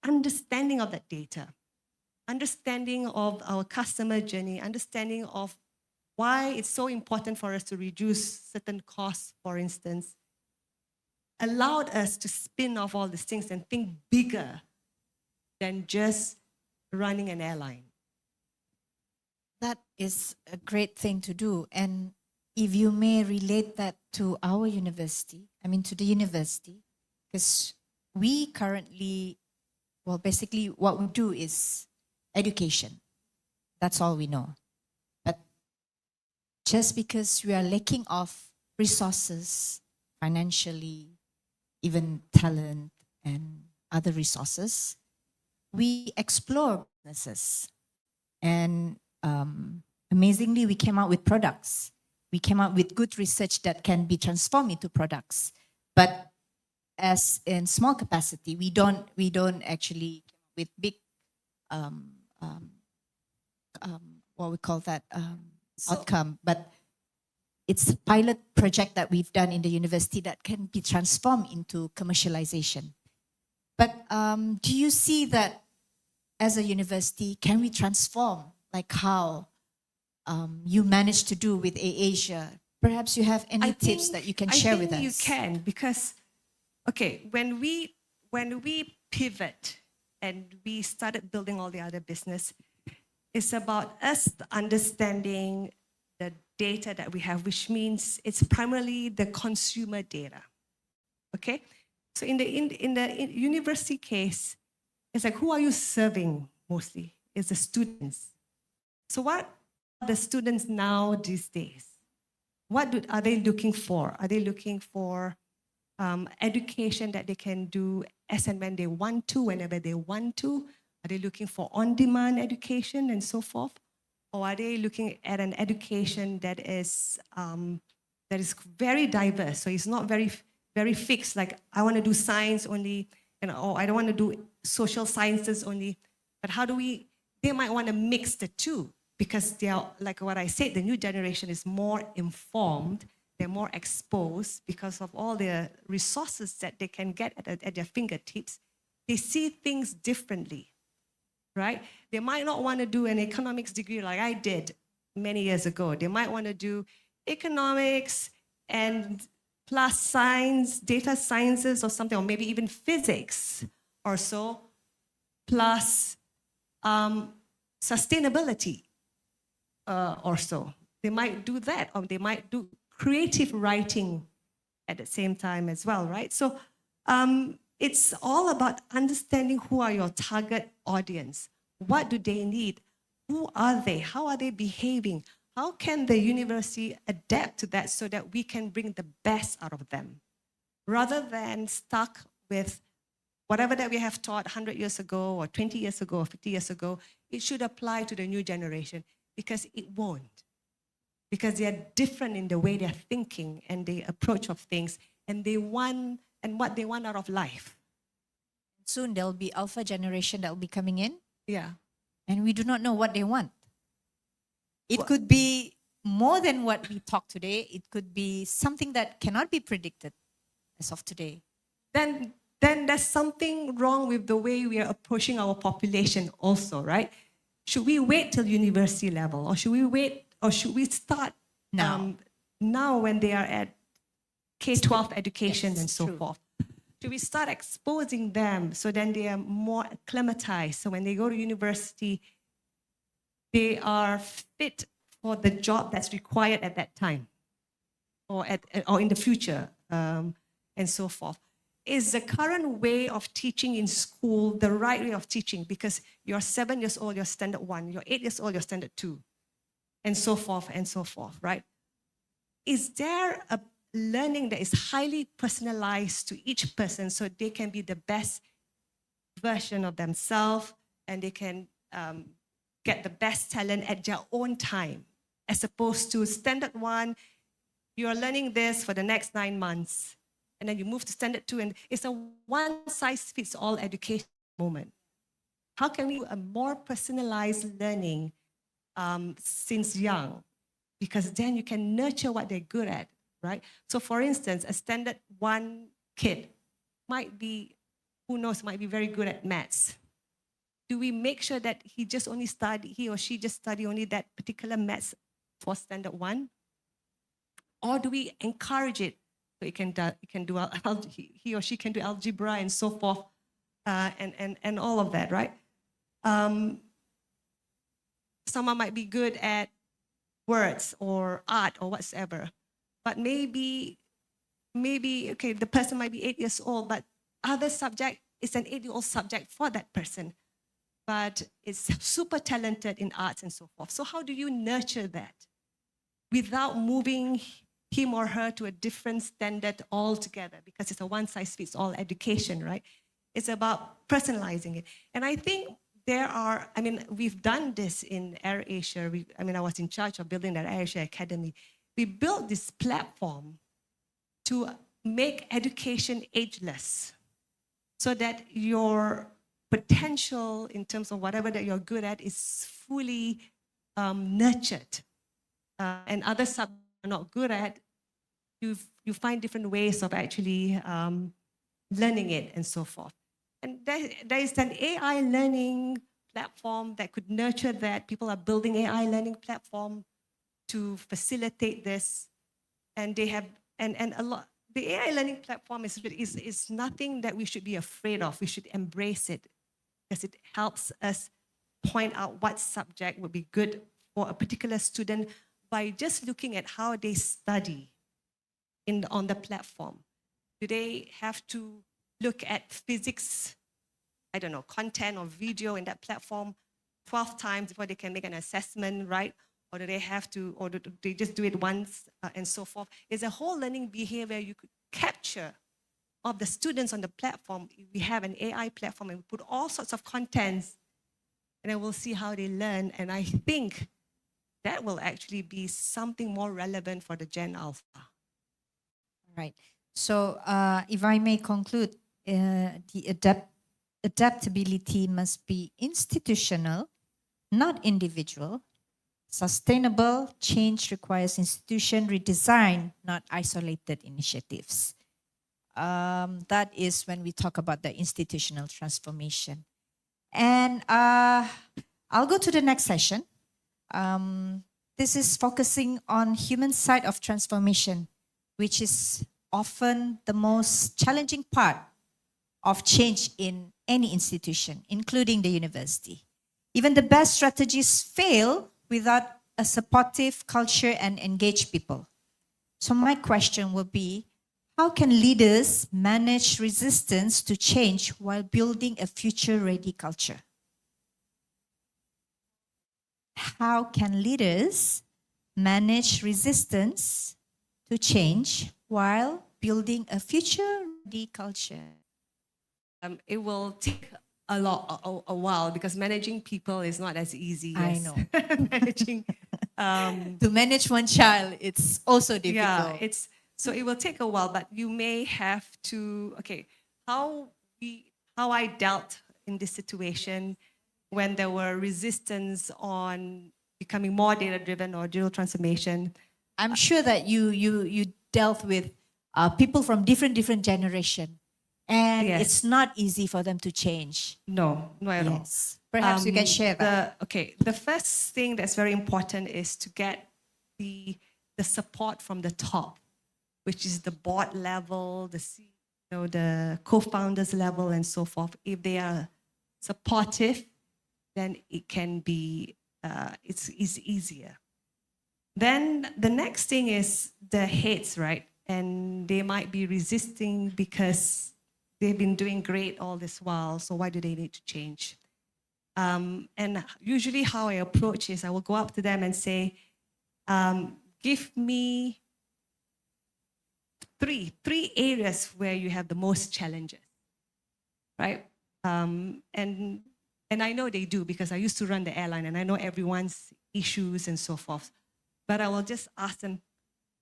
understanding of that data, understanding of our customer journey, understanding of why it's so important for us to reduce certain costs, for instance, allowed us to spin off all these things and think bigger than just running an airline. That is a great thing to do. And if you may relate that to our university, I mean to the university, because we currently, well, basically what we do is education. That's all we know. But just because we are lacking of resources, financially, even talent and other resources, we explore businesses. And amazingly, we came out with products. We came out with good research that can be transformed into products. But as in small capacity, we don't actually with big what we call that outcome. But it's a pilot project that we've done in the university that can be transformed into commercialization. But do you see that as a university, can we transform like how you managed to do with AirAsia? Perhaps you have any tips that you can share with us. I think you can, because, okay, when we pivot and we started building all the other business, it's about us understanding the data that we have, which means it's primarily the consumer data. Okay, so in the university case, it's like, who are you serving mostly? It's the students. So what are the students now these days? What are they looking for? Are they looking for education that they can do as and when they want to, whenever they want to? Are they looking for on-demand education and so forth? Or are they looking at an education that is very diverse? So it's not very fixed, like I want to do science only, or I don't want to do social sciences only. But how do we, they might want to mix the two, because they are, like what I said, the new generation is more informed, they're more exposed because of all the resources that they can get at their fingertips. They see things differently, right? They might not want to do an economics degree like I did many years ago. They might want to do economics and plus science, data sciences or something, or maybe even physics or so, plus sustainability or so. They might do that, or they might do creative writing at the same time as well, right? So it's all about understanding who are your target audience. What do they need? Who are they? How are they behaving? How can the university adapt to that so that we can bring the best out of them, rather than stuck with whatever that we have taught 100 years ago or 20 years ago or 50 years ago? It should apply to the new generation, because it won't. Because they are different in the way they're thinking and the approach of things, and what they want out of life. Soon there'll be alpha generation that will be coming in. Yeah. And we do not know what they want. It could be more than what we talk today. It could be something that cannot be predicted as of today. Then there's something wrong with the way we are approaching our population also, right? Should we wait till university level, or should we start now when they are at K-12 education and so forth? Should we start exposing them so then they are more acclimatized? So when they go to university, they are fit for the job that's required at that time, or in the future, and so forth. is the current way of teaching in school the right way of teaching? Because you're 7 years old, you're standard 1, you're 8 years old, you're standard 2, and so forth, right? Is there a learning that is highly personalized to each person so they can be the best version of themselves and they can get the best talent at their own time, as opposed to standard 1, you're learning this for the next 9 months, and then you move to standard 2, and it's a one-size-fits-all education moment. How can we do a more personalized learning since young? Because then you can nurture what they're good at, right? So for instance, a standard 1 kid might be, who knows, might be very good at maths. Do we make sure that he or she just study only that particular maths for standard 1? Or do we encourage it so he or she can do algebra and so forth, and all of that, right? Someone might be good at words or art or whatsoever, but maybe okay, the person might be 8 years old, but other subject is an 8-year-old subject for that person, but is super talented in arts and so forth. So how do you nurture that without moving him or her to a different standard altogether? Because it's a one-size-fits-all education, right? It's about personalizing it. And I think we've done this in AirAsia. I was in charge of building that AirAsia Academy. We built this platform to make education ageless so that your potential in terms of whatever that you're good at is fully nurtured. And other subjects you're not good at, you find different ways of actually learning it and so forth. And there is an AI learning platform that could nurture that. People are building AI learning platform to facilitate this. And they have, and a lot, the AI learning platform is nothing that we should be afraid of. We should embrace it because it helps us point out what subject would be good for a particular student by just looking at how they study on the platform. Do they have to look at physics, content or video in that platform 12 times before they can make an assessment, right? Or do they have to, or do they just do it once and so forth? It's a whole learning behavior you could capture of the students on the platform. We have an AI platform and we put all sorts of contents and then we'll see how they learn. And I think that will actually be something more relevant for the Gen Alpha. Right. So if I may conclude, the adaptability must be institutional, not individual. Sustainable change requires institution redesign, not isolated initiatives. That is when we talk about the institutional transformation. And I'll go to the next session. This is focusing on human side of transformation, which is often the most challenging part of change in any institution, including the university. Even the best strategies fail without a supportive culture and engaged people. So my question will be, how can leaders manage resistance to change while building a future-ready culture? How can leaders manage resistance to change while building a future-ready culture? It will take a while because managing people is not as easy as managing. To manage one child, it's also difficult. Yeah, so it will take a while, but you may have to, how I dealt in this situation when there were resistance on becoming more data-driven or digital transformation. I'm sure that you dealt with people from different generation, and it's not easy for them to change. No, not at all. Perhaps you can share that. The first thing that's very important is to get the support from the top, which is the board level, the co-founders level, and so forth. If they are supportive, then it can be it's easier. Then the next thing is the heads, right? And they might be resisting because they've been doing great all this while, so why do they need to change? And usually how I approach is I will go up to them and say, give me three areas where you have the most challenges, right? And I know they do because I used to run the airline and I know everyone's issues and so forth. But I will just ask them,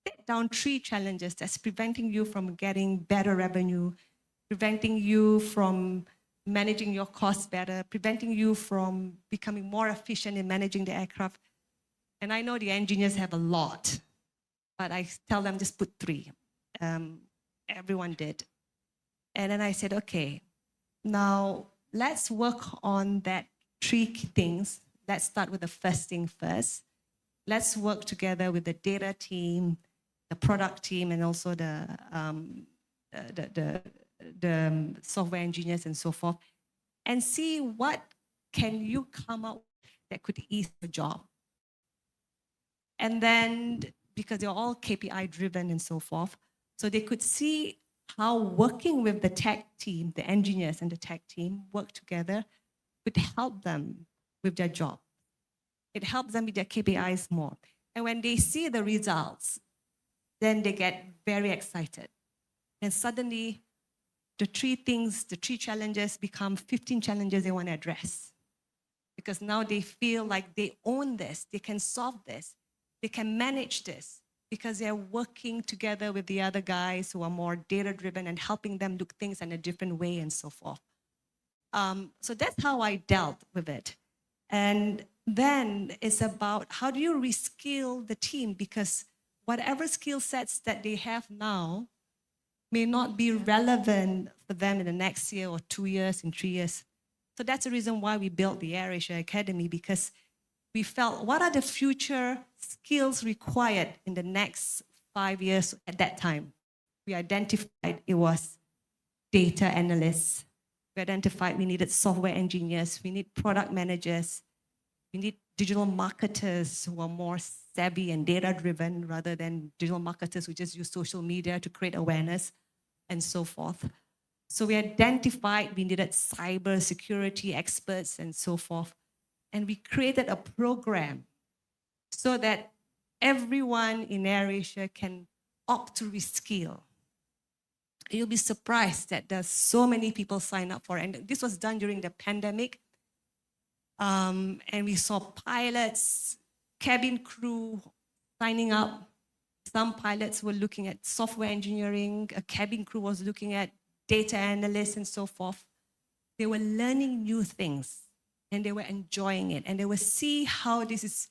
take down 3 challenges that's preventing you from getting better revenue, preventing you from managing your costs better, preventing you from becoming more efficient in managing the aircraft. And I know the engineers have a lot, but I tell them just put 3. Everyone did. And then I said, okay, now let's work on that 3 key things. Let's start with the first thing first. Let's work together with the data team, the product team, and also the software engineers and so forth, and see what can you come up with that could ease the job. And then, because they're all KPI driven and so forth, so they could see how working with the tech team, the engineers and the tech team work together would help them with their job. It helps them with their KPIs more. And when they see the results, then they get very excited. And suddenly, the 3 things, the 3 challenges become 15 challenges they want to address. Because now they feel like they own this, they can solve this, they can manage this, because they're working together with the other guys who are more data-driven and helping them look things in a different way and so forth. So that's how I dealt with it. And then it's about how do you reskill the team, because whatever skill sets that they have now may not be relevant for them in the next year or 2 years, in 3 years. So that's the reason why we built the AirAsia Academy, because we felt what are the future skills required in the next 5 years at that time. We identified it was data analysts. We identified we needed software engineers. We need product managers. We need digital marketers who are more savvy and data-driven rather than digital marketers who just use social media to create awareness and so forth. So we identified we needed cyber security experts and so forth. And we created a program so that everyone in AirAsia can opt to reskill. You'll be surprised that there's so many people sign up for it. And this was done during the pandemic. And we saw pilots, cabin crew signing up. Some pilots were looking at software engineering. A cabin crew was looking at data analysts and so forth. They were learning new things and they were enjoying it. And they would see how this is,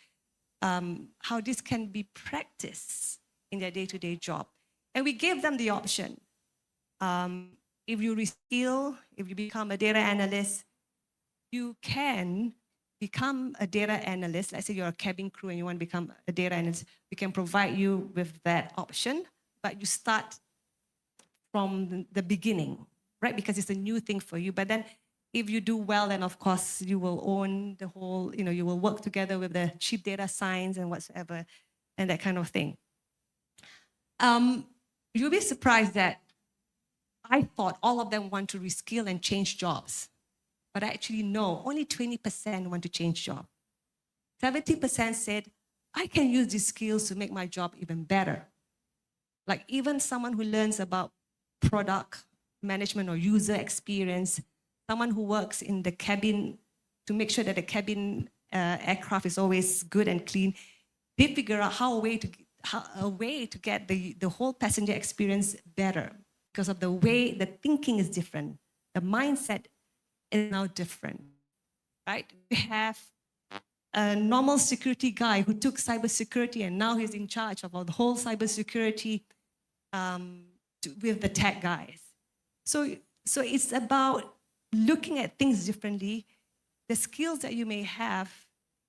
how this can be practiced in their day-to-day job. And we gave them the option. If you reskill, if you become a data analyst, you can become a data analyst. Let's say you're a cabin crew and you want to become a data analyst. We can provide you with that option, but you start from the beginning, right? Because it's a new thing for you. But then if you do well, then of course you will own the whole, you will work together with the chief data science and whatsoever, and that kind of thing. You'll be surprised that I thought all of them want to reskill and change jobs. But actually, no, only 20% want to change job. 70% said, I can use these skills to make my job even better. Like even someone who learns about product management or user experience, someone who works in the cabin to make sure that the cabin aircraft is always good and clean, they figure out a way to get the whole passenger experience better because of the way the thinking is different. The mindset is now different, right? We have a normal security guy who took cybersecurity and now he's in charge of the whole cybersecurity with the tech guys. So it's about looking at things differently. The skills that you may have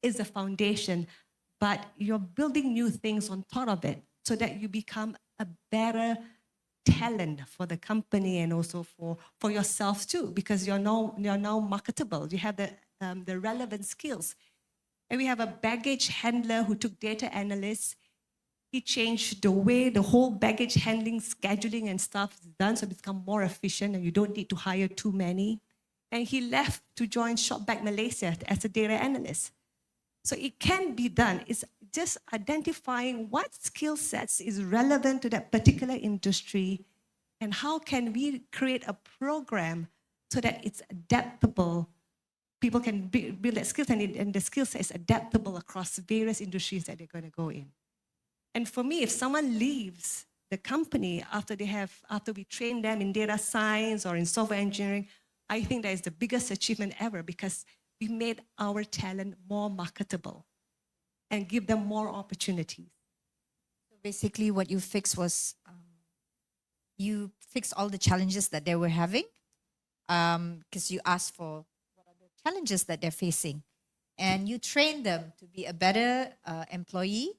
is the foundation, but you're building new things on top of it so that you become a better talent for the company and also for yourself too, because you're now marketable. You have the relevant skills. And we have a baggage handler who took data analysts. He changed the way the whole baggage handling, scheduling and stuff is done, so it's become more efficient and you don't need to hire too many. And he left to join Shopback Malaysia as a data analyst. So it can be done. It's just identifying what skill sets is relevant to that particular industry and how can we create a program so that it's adaptable. People can build that skills and the skill set is adaptable across various industries that they're going to go in. And for me, if someone leaves the company after we train them in data science or in software engineering, I think that is the biggest achievement ever because we made our talent more marketable and give them more opportunities. So basically, what you fixed was you fixed all the challenges that they were having because you asked for what are the challenges that they're facing. And you train them to be a better employee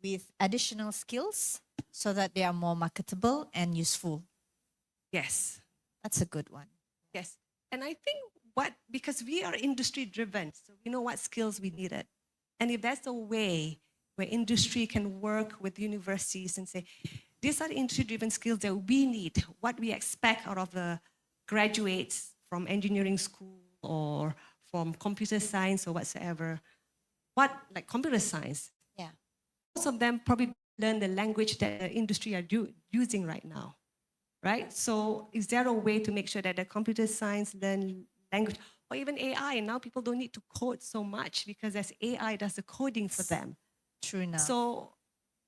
with additional skills so that they are more marketable and useful. Yes. That's a good one. Yes. And I think because we are industry driven, so we know what skills we needed. And if that's a way where industry can work with universities and say, these are the industry driven skills that we need, what we expect out of the graduates from engineering school or from computer science or whatsoever, like computer science. Yeah. Most of them probably learn the language that the industry are using right now, right? So is there a way to make sure that the computer science learn language or even AI? Now people don't need to code so much because as AI does the coding for them. True enough. So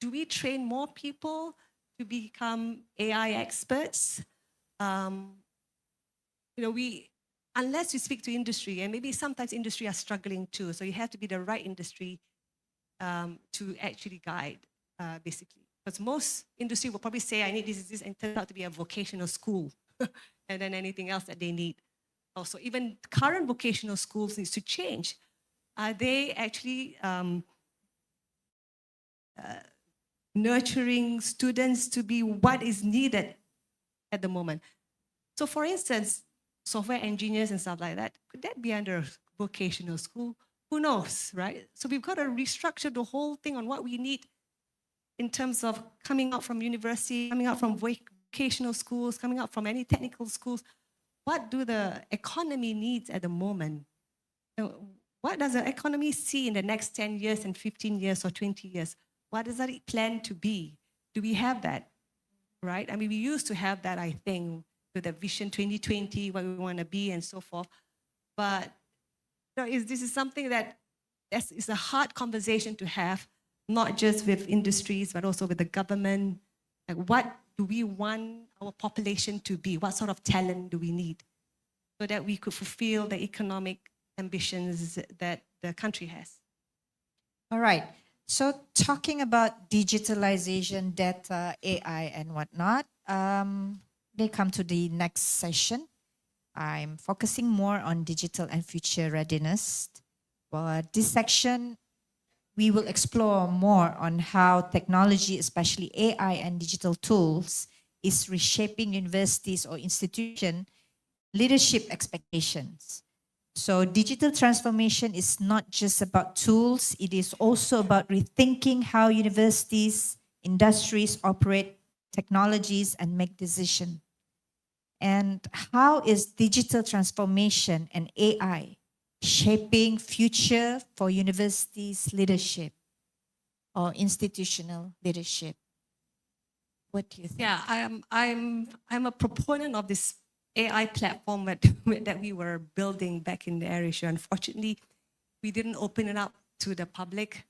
do we train more people to become AI experts? Unless you speak to industry, and maybe sometimes industry are struggling too, so you have to be the right industry to actually guide, basically. Because most industry will probably say, I need this, and it turns out to be a vocational school, and then anything else that they need. Also, even current vocational schools needs to change. Are they actually nurturing students to be what is needed at the moment? So for instance, software engineers and stuff like that, could that be under a vocational school? Who knows, right? So we've got to restructure the whole thing on what we need in terms of coming out from university, coming out from vocational schools, coming out from any technical schools. What do the economy needs at the moment? What does the economy see in the next 10 years and 15 years or 20 years? What does it plan to be? Do we have that, right? I mean, we used to have that, I think, with the Vision 2020, what we want to be and so forth. But this is something that is a hard conversation to have, not just with industries, but also with the government. Like, what do we want our population to be? What sort of talent do we need so that we could fulfill the economic ambitions that the country has? All right. So talking about digitalization, data, AI, and whatnot, they come to the next session. I'm focusing more on digital and future readiness. But this section, we will explore more on how technology, especially AI and digital tools, is reshaping universities or institution leadership expectations. So digital transformation is not just about tools, it is also about rethinking how universities, industries operate technologies and make decisions. And how is digital transformation and AI shaping future for universities leadership or institutional leadership? What do you think? Yeah, I'm a proponent of this AI platform that we were building back in the AirAsia. Unfortunately, we didn't open it up to the public.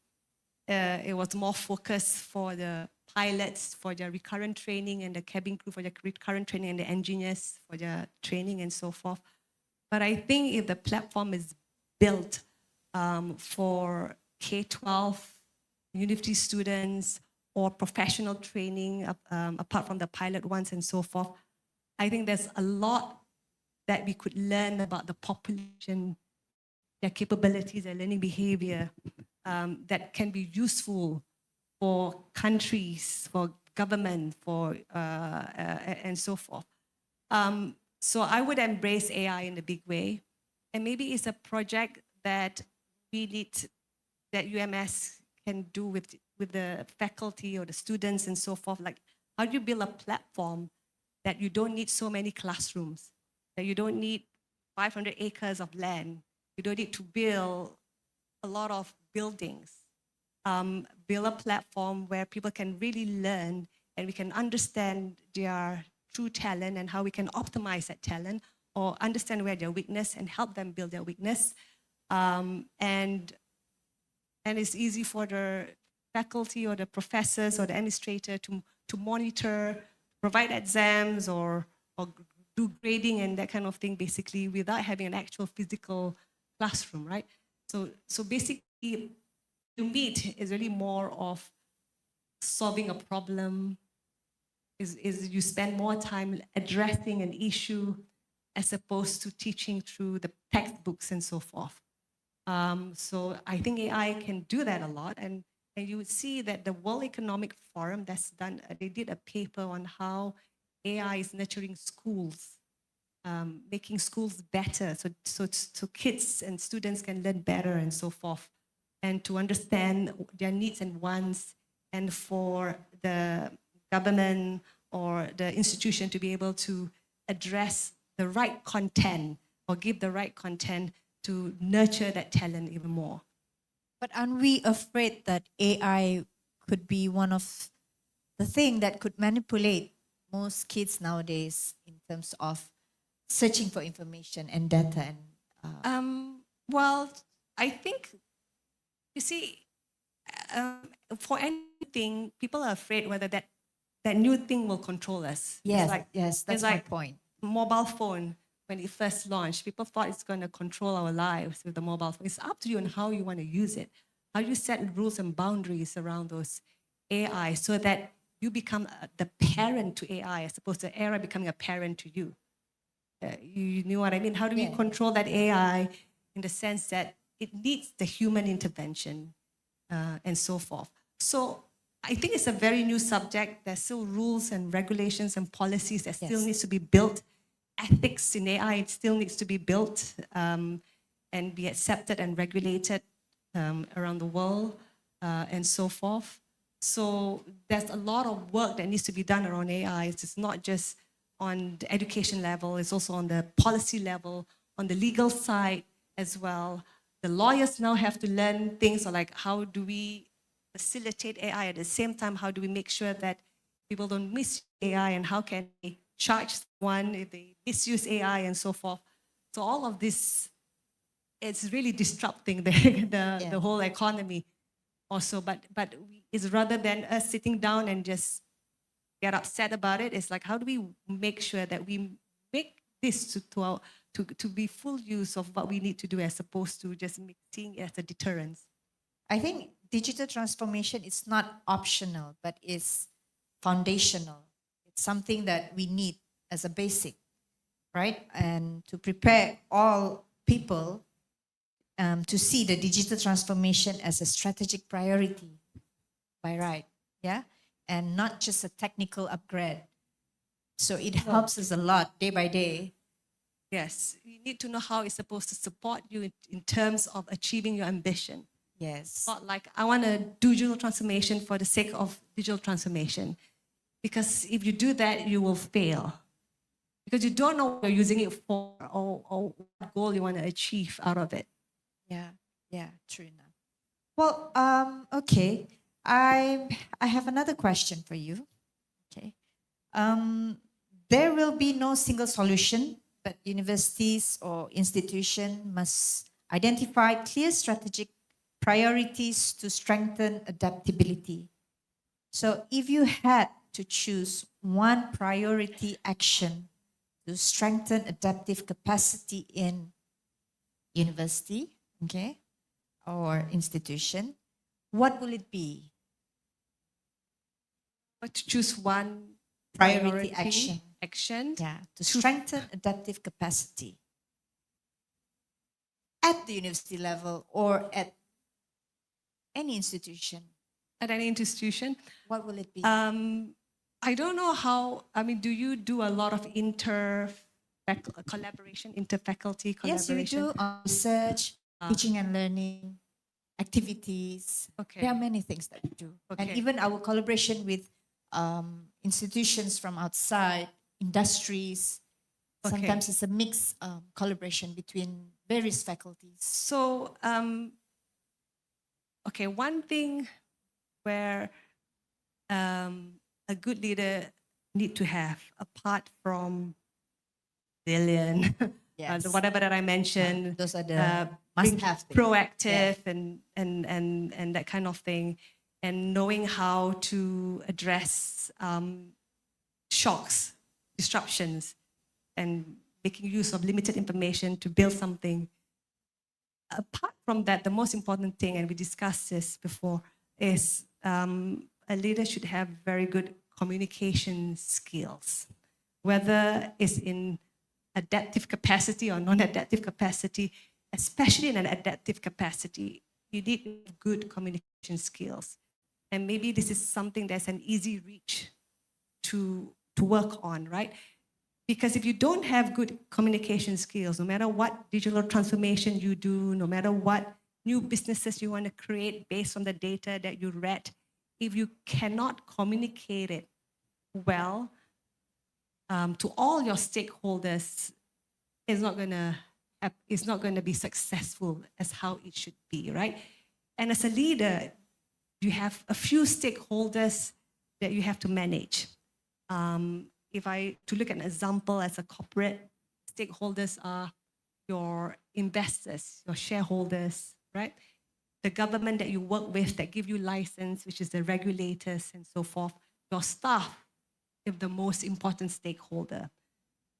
It was more focused for the pilots, for their recurrent training, and the cabin crew for their recurrent training, and the engineers for their training and so forth. But I think if the platform is built for K-12 university students or professional training, apart from the pilot ones and so forth, I think there's a lot that we could learn about the population, their capabilities, their learning behavior, that can be useful for countries, for government, and so forth. So I would embrace AI in a big way. And maybe it's a project that we need, that UMS can do with with the faculty or the students and so forth, like how do you build a platform that you don't need so many classrooms, that you don't need 500 acres of land, you don't need to build a lot of buildings. Build a platform where people can really learn and we can understand their true talent and how we can optimize that talent or understand where their weakness and help them build their weakness. And it's easy for the faculty or the professors or the administrator to monitor, provide exams or do grading and that kind of thing, basically, without having an actual physical classroom, right? So basically, to me, it is really more of solving a problem, is you spend more time addressing an issue as opposed to teaching through the textbooks and so forth. So I think AI can do that a lot. And you would see that the World Economic Forum they did a paper on how AI is nurturing schools, making schools better so kids and students can learn better and so forth, and to understand their needs and wants, and for the government or the institution to be able to address the right content or give the right content to nurture that talent even more. But aren't we afraid that AI could be one of the thing that could manipulate most kids nowadays in terms of searching for information and data? And Well, I think, you see, for anything, people are afraid whether that new thing will control us. yes, It's that's my point. Mobile phone, when it first launched, people thought it's going to control our lives with the mobile phone. It's up to you on how you want to use it, how you set rules and boundaries around those AI so that you become the parent to AI as opposed to AI becoming a parent to you. You know what I mean? How do we Yeah. control that AI in the sense that it needs the human intervention and so forth? So I think it's a very new subject. There's still rules and regulations and policies that still Yes. needs to be built. Ethics in AI, it still needs to be built and be accepted and regulated around the world and so forth. So there's a lot of work that needs to be done around AI. It's not just on the education level, it's also on the policy level, on the legal side as well. The lawyers now have to learn things like how do we facilitate AI, at the same time, how do we make sure that people don't misuse AI, and how can they charge someone if they misuse AI and so forth. So all of this, it's really disrupting the whole economy also. But it's rather than us sitting down and just get upset about it, it's like, how do we make sure that we make this to be full use of what we need to do as opposed to just seeing it as a deterrence. I think digital transformation is not optional, but it's foundational. It's something that we need as a basic, right? And to prepare all people to see the digital transformation as a strategic priority, by right, yeah? And not just a technical upgrade. So it helps us a lot day by day. Yes, you need to know how it's supposed to support you in terms of achieving your ambition. Yes. Not like, I want to do digital transformation for the sake of digital transformation. Because if you do that, you will fail. Because you don't know what you're using it for or what goal you want to achieve out of it. Yeah, true enough. Well, okay. I have another question for you. Okay. There will be no single solution, but universities or institutions must identify clear strategic priorities to strengthen adaptability. So if you had to choose one priority action to strengthen adaptive capacity in university, okay, or institution, what will it be? But to choose one Priority action. Yeah, to strengthen adaptive capacity at the university level or at any institution. At any institution. What will it be? I don't know how, do you do a lot of collaboration, interfaculty collaboration? Yes, we do on research, teaching and learning. activities. Okay. There are many things that we do. And Okay. even our collaboration with institutions from outside, industries. Okay. Sometimes it's a mixed collaboration between various faculties. So, okay, one thing where a good leader need to have, apart from billion, Yes. whatever that I mentioned, Those are the being must-have things. proactive and that kind of thing, and knowing how to address shocks, disruptions, and making use of limited information to build something. Apart from that, the most important thing, and we discussed this before, is a leader should have very good communication skills, whether it's in adaptive capacity or non-adaptive capacity, especially in an adaptive capacity, you need good communication skills. And maybe this is something that's an easy reach to work on, right? Because if you don't have good communication skills, no matter what digital transformation you do, no matter what new businesses you want to create based on the data that you read, if you cannot communicate it well to all your stakeholders, it's not going to be successful as how it should be, right? And as a leader, you have a few stakeholders that you have to manage. If I to look at an example as a corporate, stakeholders are your investors, your shareholders, right? The government that you work with that give you license, which is the regulators and so forth. Your staff is the most important stakeholder,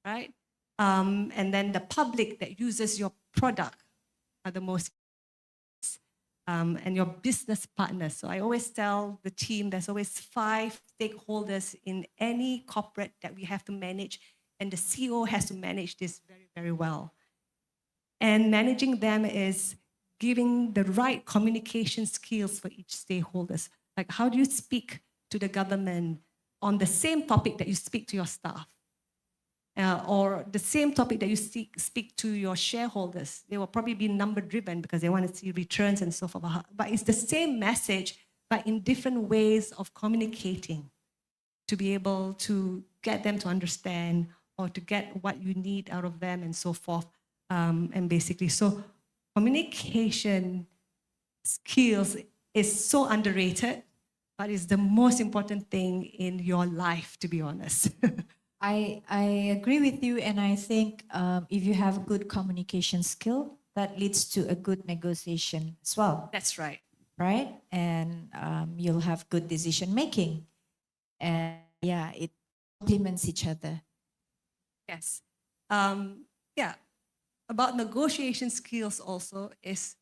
right? And then the public that uses your product are the most and your business partners. So I always tell the team there's always 5 stakeholders in any corporate that we have to manage, and the CEO has to manage this very, very well. And managing them is giving the right communication skills for each stakeholders. Like, how do you speak to the government on the same topic that you speak to your staff? Or the same topic that you speak to your shareholders. They will probably be number driven because they want to see returns and so forth. But it's the same message, but in different ways of communicating to be able to get them to understand or to get what you need out of them and so forth. And basically, so communication skills is so underrated, but it's the most important thing in your life, to be honest. I agree with you, and I think if you have good communication skill, that leads to a good negotiation as well, That's right. right? And you'll have good decision making, and yeah, it complements each other. Yes. Yeah. About negotiation skills also is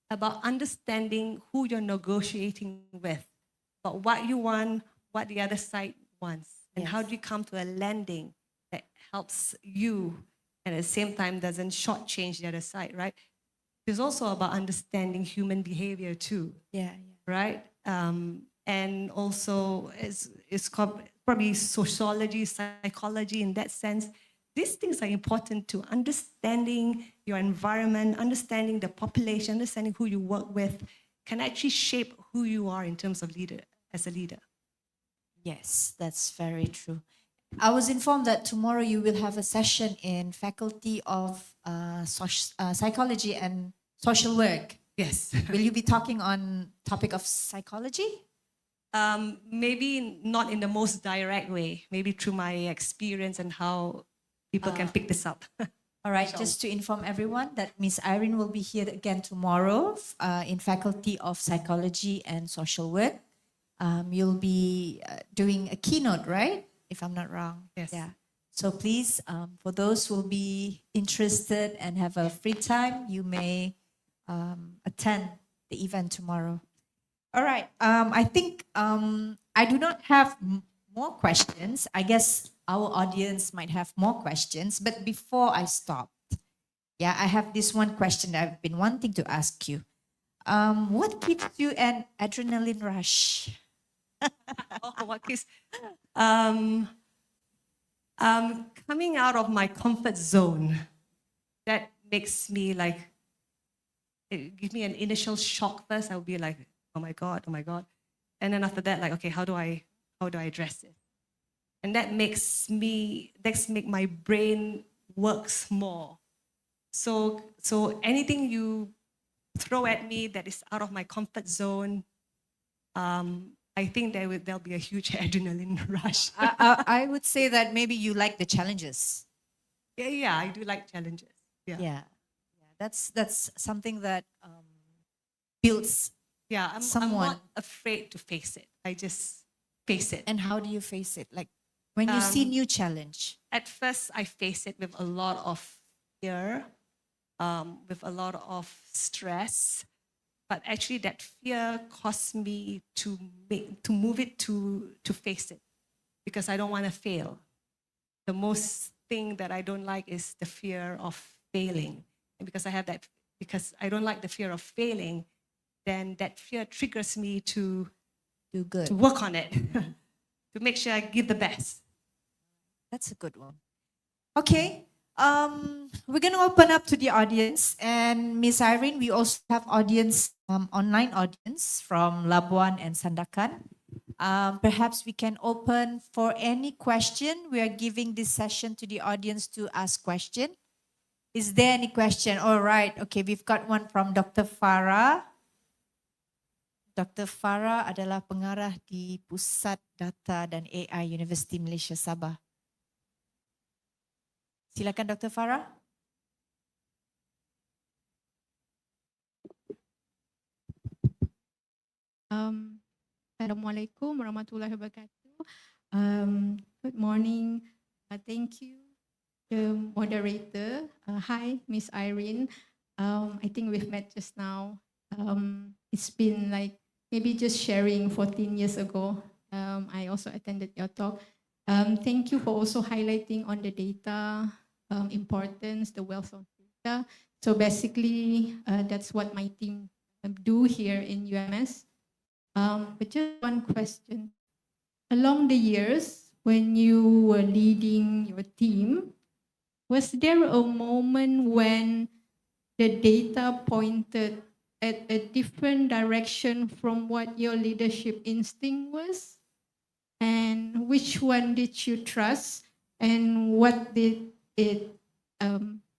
about understanding who you're negotiating with, but what you want, what the other side wants, and how do you come to a landing that helps you and at the same time doesn't shortchange the other side, right? It's also about understanding human behavior too, Yeah, right? And also it's probably sociology, psychology in that sense. These things are important to understanding your environment, understanding the population, understanding who you work with can actually shape who you are in terms of leader, as a leader. yes, that's very true. I was informed that tomorrow you will have a session in Faculty of Psychology and Social Work. Yes. Will you be talking on topic of psychology? Maybe not in the most direct way, maybe through my experience and how people can pick this up. All right, just to inform everyone that Miss Irene will be here again tomorrow in Faculty of Psychology and Social Work. You'll be doing a keynote, right? If I'm not wrong. Yes. Yeah. So please, for those who will be interested and have a free time, you may attend the event tomorrow. All right. I think I do not have more questions. I guess our audience might have more questions. But before I stop, yeah, I have this one question that I've been wanting to ask you. What gives you an adrenaline rush? Oh, what case? Coming out of my comfort zone, that makes me like it gives me an initial shock first. I'll be like, oh my God, oh my God. And then after that, like, okay, how do I address it? And that makes my brain works more. So anything you throw at me that is out of my comfort zone, I think there'll be a huge adrenaline rush. I would say that maybe you like the challenges. Yeah, I do like challenges. Yeah. Yeah. That's something that builds. Yeah, I'm Someone. not afraid to face it. I just face it. And how do you face it? Like when you see new challenge. At first, I face it with a lot of fear, with a lot of stress. But actually, that fear caused me to move it to face it, because I don't want to fail. The most thing that I don't like is the fear of failing, and because I don't like the fear of failing, then that fear triggers me to Do good. work on it, to make sure I give the best. That's a good one. Okay. We're going to open up to the audience. And Miss Irene, we also have audience, online audience from Labuan and Sandakan. Perhaps we can open for any question. We are giving this session to the audience to ask question. Is there any question? All right. Okay, we've got one from Dr. Farah. Dr. Farah adalah pengarah di Pusat Data dan AI Universiti Malaysia Sabah. Silakan Dr. Farah. Assalamualaikum warahmatullahi wabarakatuh. Good morning. Thank you, the moderator. Hi, Miss Irene. I think we've met just now. It's been like maybe just sharing 14 years ago. I also attended your talk. Thank you for also highlighting on the data importance, the wealth of data. So basically, that's what my team do here in UMS. But just one question. Along the years, when you were leading your team, was there a moment when the data pointed at a different direction from what your leadership instinct was? And which one did you trust? And what did it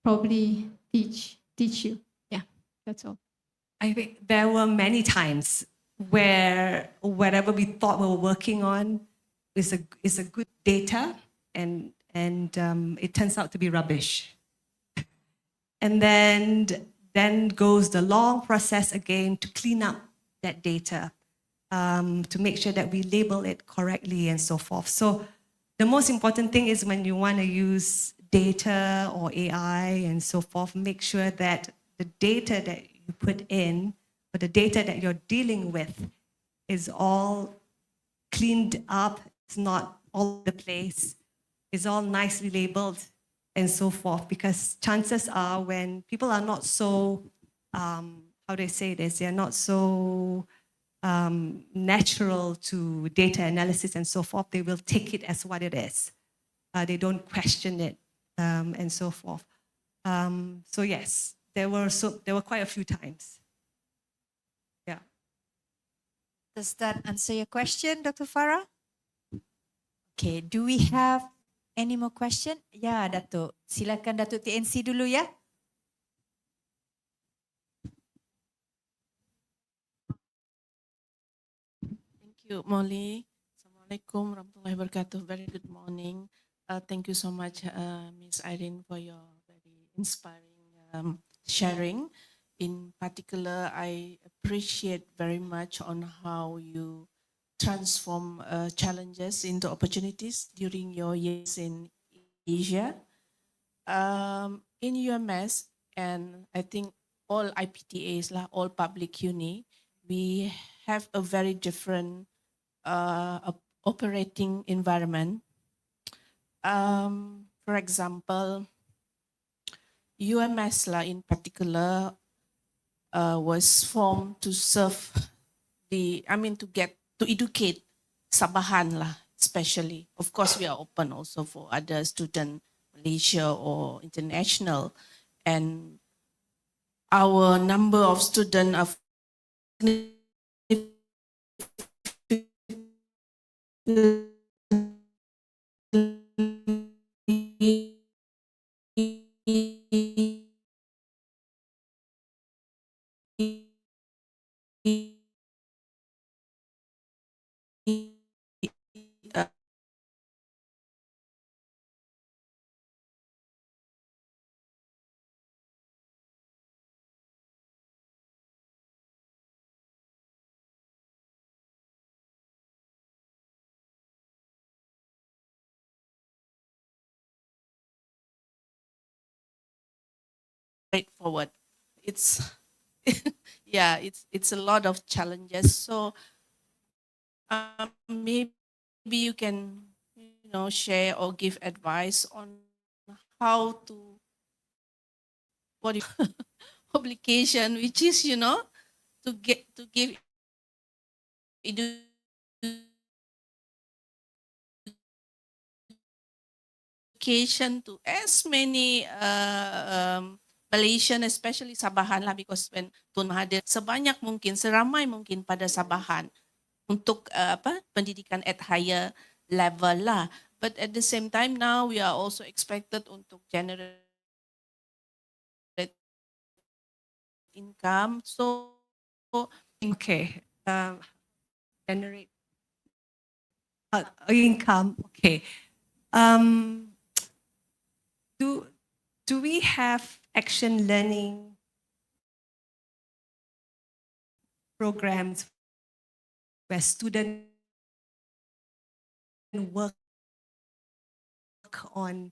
probably teach you? Yeah, that's all. I think there were many times where whatever we thought we were working on is a good data, and it turns out to be rubbish. And then goes the long process again to clean up that data, to make sure that we label it correctly and so forth. So the most important thing is when you want to use data or AI and so forth, make sure that the data that you put in, or the data that you're dealing with, is all cleaned up, it's not all over the place, it's all nicely labeled and so forth. Because chances are when people are not so, how do I say this, they're not so natural to data analysis and so forth, they will take it as what it is. They don't question it and so forth. So yes, there were quite a few times. Yeah. Does that answer your question, Dr. Farah? Okay, do we have any more question? Ya, Datuk. Silakan Datuk TNC dulu ya. Thank you, Molly. Assalamualaikum warahmatullahi wabarakatuh. Very good morning. Thank you so much, Ms. Irene, for your very inspiring sharing. In particular, I appreciate very much on how you transform challenges into opportunities during your years in Asia. In UMS, and I think all IPTAs, all public uni, we have a very different operating environment. For example, UMS in particular was formed to serve to educate Sabahan especially. Of course, we are open also for other student, Malaysia or international. And our number of students are straightforward. It's yeah, it's a lot of challenges. So maybe you can share or give advice on how to what do you publication, which is to give education to as many Malaysian, especially Sabahan lah, because when Tun Mahathir sebanyak mungkin, seramai mungkin pada Sabahan untuk pendidikan at higher level lah. But at the same time now we are also expected untuk generate income. So Okay. Generate income. Okay. Do we have action learning programs where students work on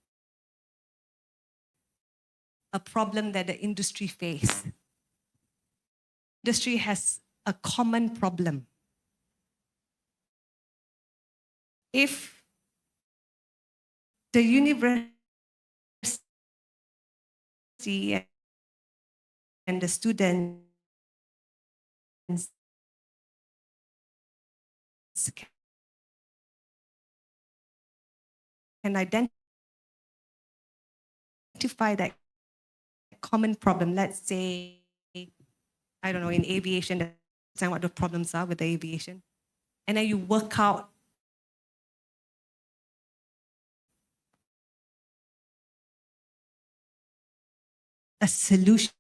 a problem that the industry face? Industry has a common problem. If the university and the students can identify that common problem, let's say, I don't know, in aviation, understand what the problems are with the aviation, and then you work out a solution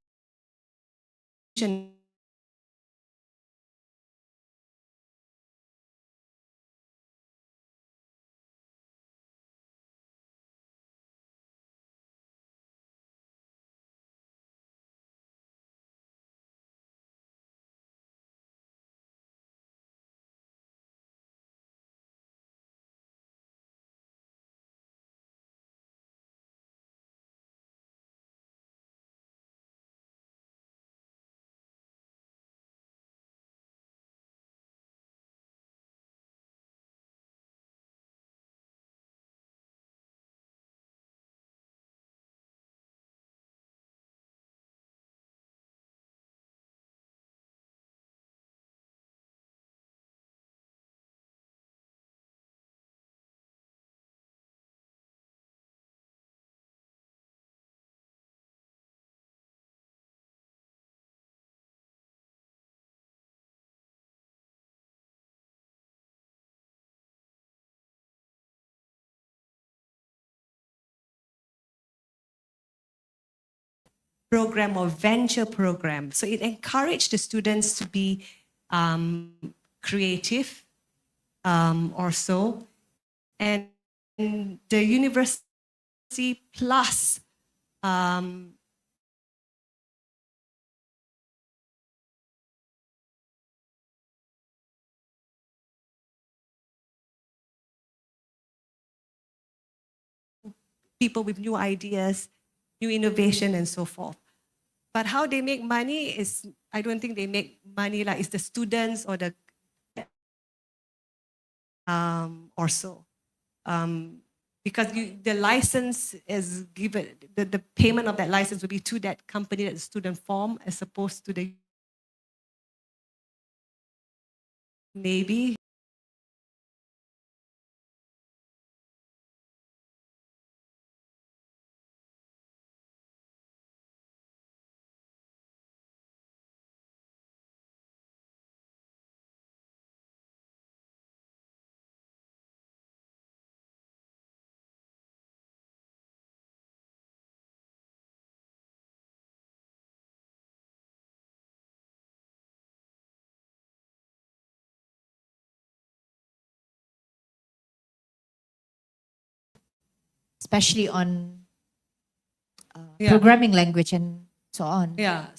program or venture program. So it encouraged the students to be creative or so. And the university plus people with new ideas, new innovation, and so forth. But how they make money is, I don't think they make money like it's the students or the or so. Because the license is given, the payment of that license will be to that company that the student form as opposed to the Navy. especially on Yeah. programming language and so on. Yeah.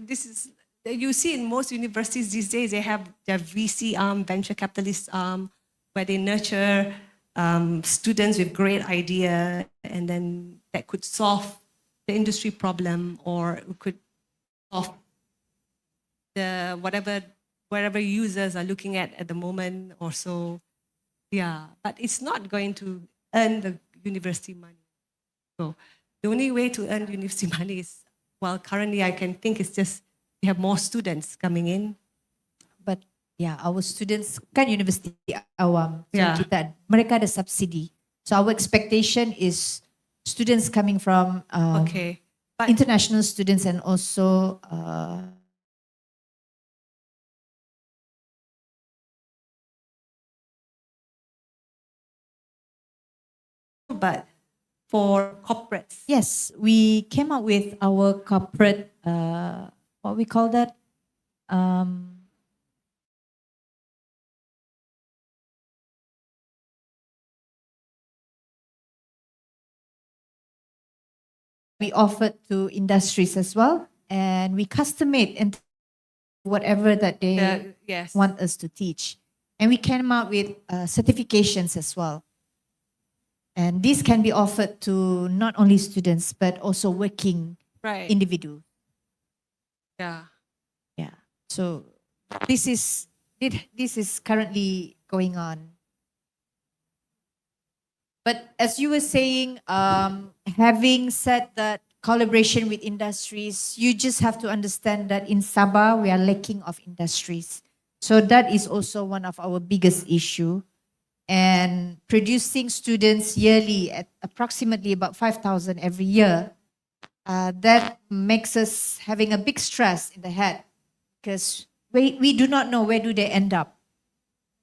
This is, you see in most universities these days, they have their VC arm, venture capitalist arm, where they nurture students with great idea, and then that could solve the industry problem, or it could solve the whatever users are looking at the moment or so. Yeah, but it's not going to earn the university money. So the only way to earn university money is, well, currently I can think it's just we have more students coming in. But yeah, our students kan universiti awam. So Yeah. mereka ada subsidi. So our expectation is students coming from Okay. But international students and also for corporates, yes, we came up with our corporate what we call that we offered to industries as well, and we custom made and whatever that they yes. want us to teach. And we came out with certifications as well. And these can be offered to not only students, but also working Right. individuals. Yeah. Yeah. So this is currently going on. But as you were saying, having said that collaboration with industries, you just have to understand that in Sabah, we are lacking of industries. So that is also one of our biggest issue. And producing students yearly at approximately about 5,000 every year, that makes us having a big stress in the head because we do not know where do they end up.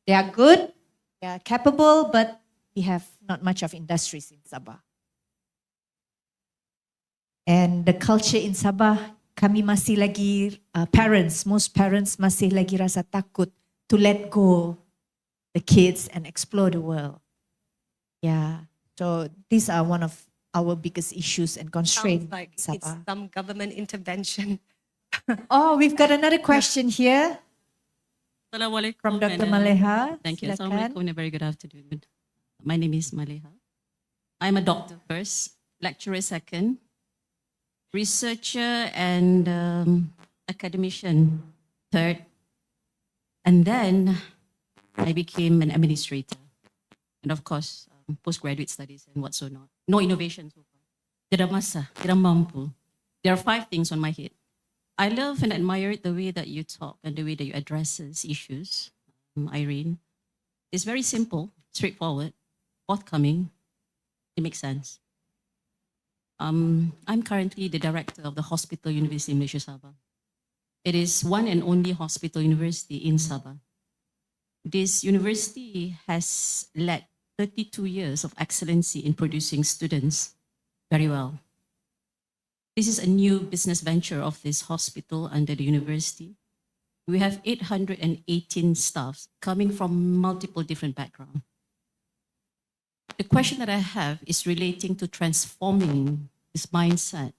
They are good, they are capable, but we have not much of industries in Sabah. And the culture in Sabah, kami masih lagi, most parents masih lagi rasa takut to let go the kids and explore the world. Yeah, so these are one of our biggest issues and constraints Sounds like in it's Sabah. some government intervention. Oh, we've got another question here Assalamualaikum. from Dr. and, Maleha. Thank you. Silakan. Assalamualaikum and a very good afternoon. My name is Maleha. I'm a doctor first, lecturer second, researcher and academician third, and then I became an administrator. And of course, postgraduate studies and what so not. No innovation so far. Tidak masa, tidak mampu. There are 5 things on my head. I love and admire the way that you talk and the way that you address issues, Irene. It's very simple, straightforward, forthcoming. It makes sense. I'm currently the director of the Hospital University in Malaysia, Sabah. It is one and only hospital university in Sabah. This university has led 32 years of excellency in producing students very well. This is a new business venture of this hospital under the university. We have 818 staffs coming from multiple different backgrounds. The question that I have is relating to transforming this mindset,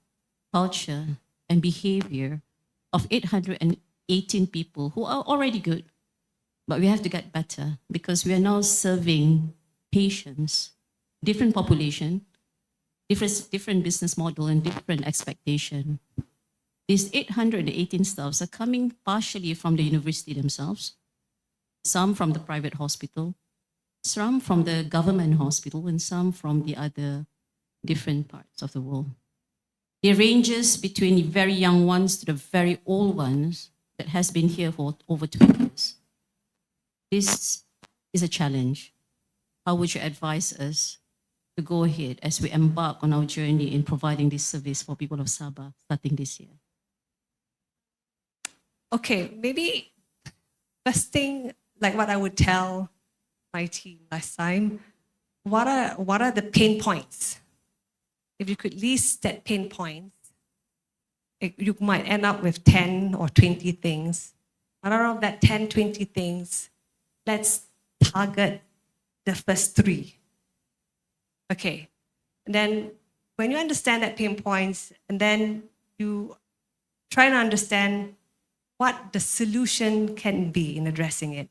culture, and behavior of 818 people who are already good, but we have to get better because we are now serving patients, different population, different business model and different expectation. These 818 staffs are coming partially from the university themselves, some from the private hospital, some from the government hospital, and some from the other different parts of the world. It ranges between very young ones to the very old ones that has been here for over 20 years. This is a challenge. How would you advise us to go ahead as we embark on our journey in providing this service for people of Sabah starting this year? Okay, maybe first thing, like what I would tell my team last time, what are the pain points? If you could list that pain points, you might end up with 10 or 20 things. But out of that 10, 20 things, let's target the first 3. Okay. And then when you understand that pain points, and then you try to understand what the solution can be in addressing it,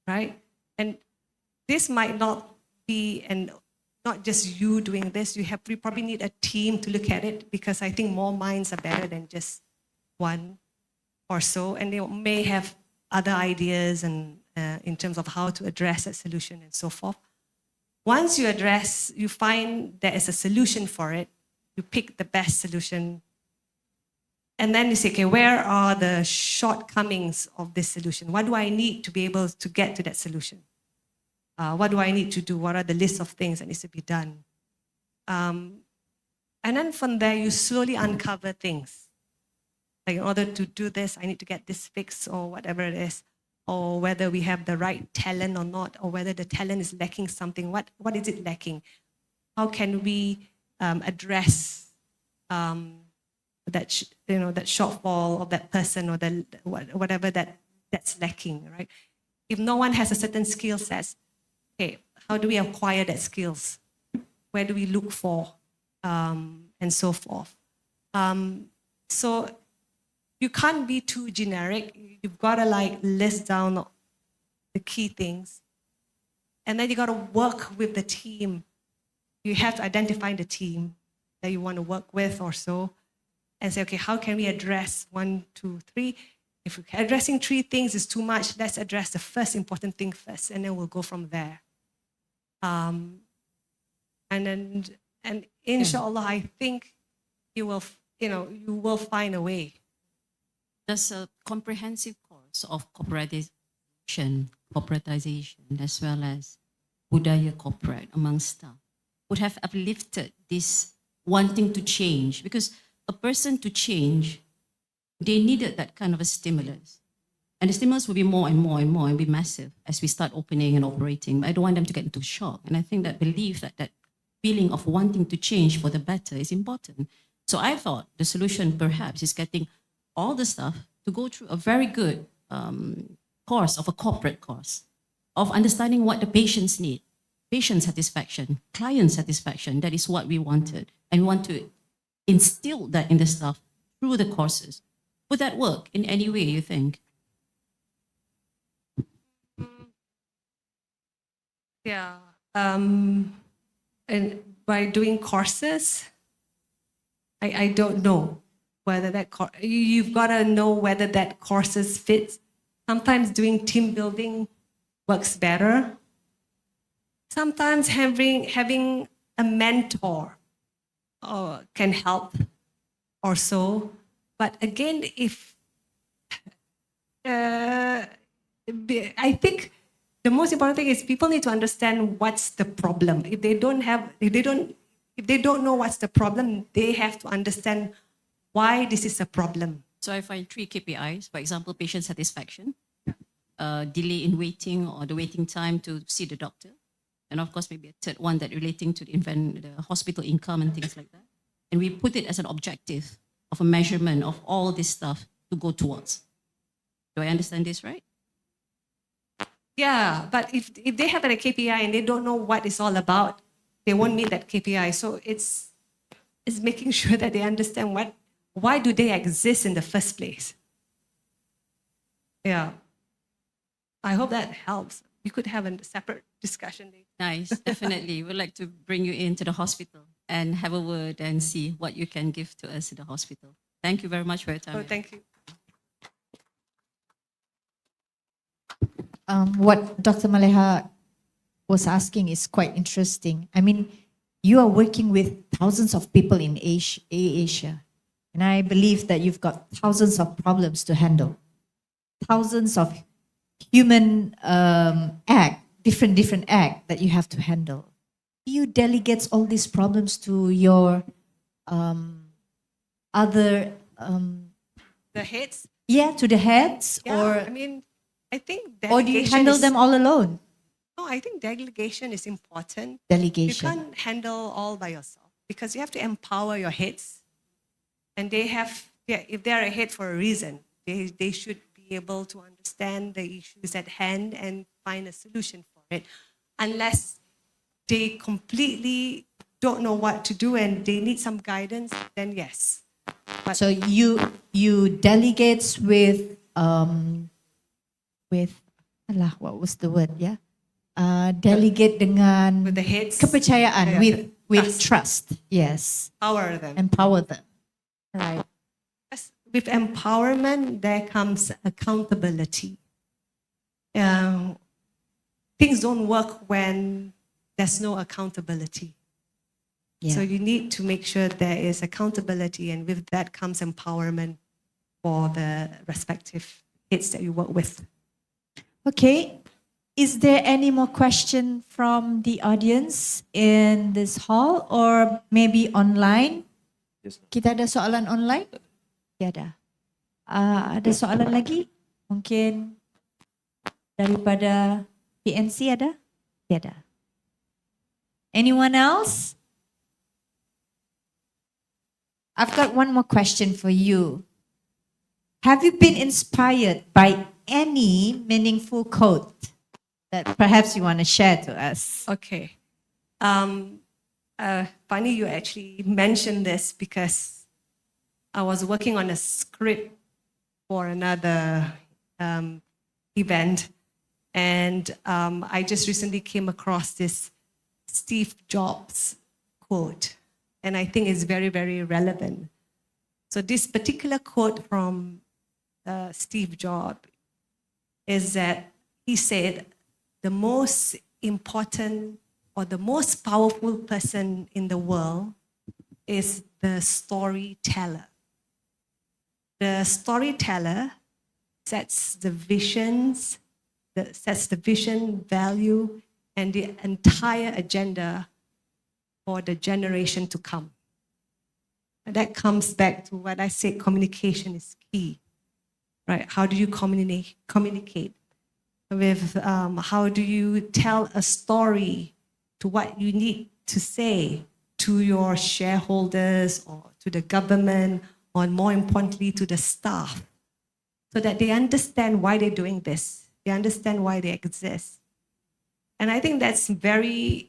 right? And this might not be, and not just you doing this, you probably need a team to look at it, because I think more minds are better than just one or so, and they may have other ideas and in terms of how to address that solution and so forth. Once you find there is a solution for it, you pick the best solution, and then you say, okay, where are the shortcomings of this solution? What do I need to be able to get to that solution? What do I need to do? What are the list of things that needs to be done? And then from there, you slowly uncover things. Like, in order to do this, I need to get this fixed, or whatever it is, or whether we have the right talent or not, or whether the talent is lacking something. What is it lacking? How can we address that shortfall of that person, or whatever that's lacking, right? If no one has a certain skill set, okay, how do we acquire that skills? Where do we look for, and so forth? So you can't be too generic. You've got to list down the key things, and then you got to work with the team. You have to identify the team that you want to work with or so, and say, okay, how can we address 1, 2, 3? If addressing 3 things is too much, let's address the first important thing first, and then we'll go from there. And inshallah, I think you will find a way. There's a comprehensive course of corporatization, as well as budaya corporate among staff would have uplifted this wanting to change, because a person to change, they needed that kind of a stimulus. And the stimulus will be more and more and more and be massive as we start opening and operating. But I don't want them to get into shock. And I think that belief, that feeling of wanting to change for the better is important. So I thought the solution perhaps is getting all the staff to go through a very good course, of a corporate course, of understanding what the patients need, patient satisfaction, client satisfaction. That is what we wanted. And we want to instill that in the staff through the courses. Would that work in any way, you think? Yeah. And by doing courses, I don't know whether you've got to know whether that courses fit. Sometimes doing team building works better. Sometimes having a mentor can help or so. But again, I think the most important thing is people need to understand what's the problem. If they don't know what's the problem, they have to understand why this is a problem. So I find 3 KPIs, for example, patient satisfaction, delay in waiting or the waiting time to see the doctor. And of course, maybe a third one that relating to the hospital income and things like that. And we put it as an objective of a measurement of all this stuff to go towards. Do I understand this right? Yeah, but if they have a KPI and they don't know what it's all about, they won't meet that KPI. So it's making sure that they understand why do they exist in the first place. Yeah. I hope that helps. We could have a separate discussion later. Nice, definitely. We'd like to bring you into the hospital and have a word and see what you can give to us in the hospital. Thank you very much for your time. Oh, thank you. What Dr. Maleha was asking is quite interesting. I mean, you are working with thousands of people in Asia, and I believe that you've got thousands of problems to handle, thousands of human different act that you have to handle. Do you delegate all these problems to your other? The heads? Yeah, to the heads, Yeah, or I mean, I think or do you handle them all alone? No, I think delegation is important. Delegation. You can't handle all by yourself because you have to empower your heads. And if they're a head for a reason, they should be able to understand the issues at hand and find a solution for it. Unless they completely don't know what to do and they need some guidance, then yes. But So you delegates with alah, what was the word? Yeah, delegate dengan with the heads, kepercayaan, yeah, with trust. Yes, empower them. empower them. Right. With empowerment, there comes accountability. Things don't work when there's no accountability. Yeah. So you need to make sure there is accountability, and with that comes empowerment for the respective kids that you work with. Okay. Is there any more question from the audience in this hall or maybe online? Kita ada soalan online? Tiada. Ada soalan lagi? Mungkin daripada PNC ada? Tiada. Anyone else? I've got one more question for you. Have you been inspired by any meaningful quote that perhaps you want to share to us? Okay. Funny you actually mentioned this because I was working on a script for another event, and I just recently came across this Steve Jobs quote, and I think it's very, very relevant. So this particular quote from Steve Jobs is that he said, the most important or the most powerful person in the world is the storyteller. The storyteller sets the visions, sets the vision, value, and the entire agenda for the generation to come. And that comes back to what I said, communication is key, right? How do you communicate with, how do you tell a story to what you need to say to your shareholders or to the government, or more importantly, to the staff, so that they understand why they're doing this. They understand why they exist. And I think that's very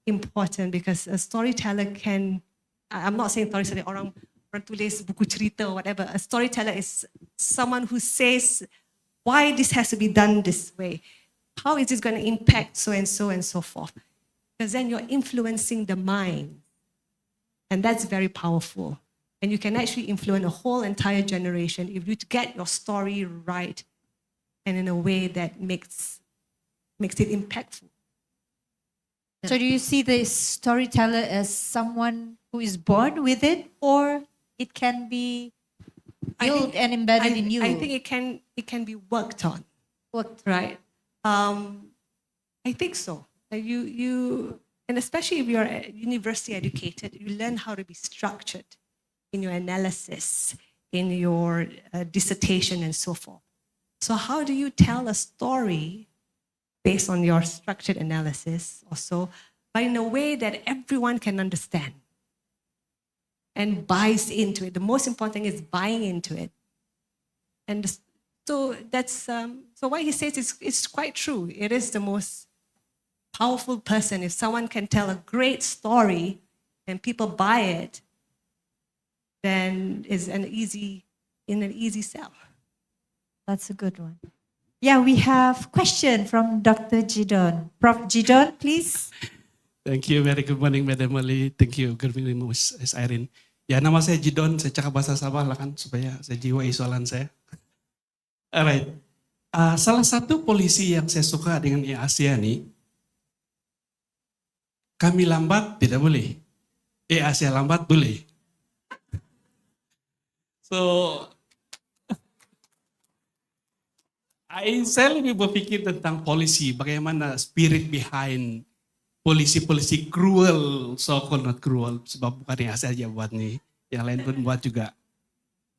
important because a storyteller can, I'm not saying storyteller, orang tulis buku cerita or whatever. A storyteller is someone who says why this has to be done this way. How is this going to impact so and so and so forth? Because then you're influencing the mind. And that's very powerful. And you can actually influence a whole entire generation if you get your story right and in a way that makes it impactful. So do you see the storyteller as someone who is born with it, or it can be built and embedded in you? I think it can be worked on. Worked. Right. I think so. You and especially if you're university educated, you learn how to be structured in your analysis, in your dissertation and so forth. So how do you tell a story based on your structured analysis or so, but in a way that everyone can understand and buys into it? The most important thing is buying into it. And so that's so what he says is quite true. It is the most powerful person. If someone can tell a great story and people buy it, then is an easy sell. That's a good one. Yeah, we have question from Dr. Jidon. Prof. Jidon, please. Thank you. Very good morning, Madam Mali. Thank you. Good morning, Ms. Irene. Ya, nama saya Jidon. Saya cakap bahasa Sabah lah kan, supaya saya jiwai soalan saya. Alright. Salah satu polisi yang saya suka dengan Asia ni, kami lambat tidak boleh. Asia lambat boleh. So, saya lebih berfikir tentang polisi, bagaimana spirit behind polisi-polisi cruel, so-called not cruel, sebab bukan yang saya aja buat nih, yang lain pun buat juga.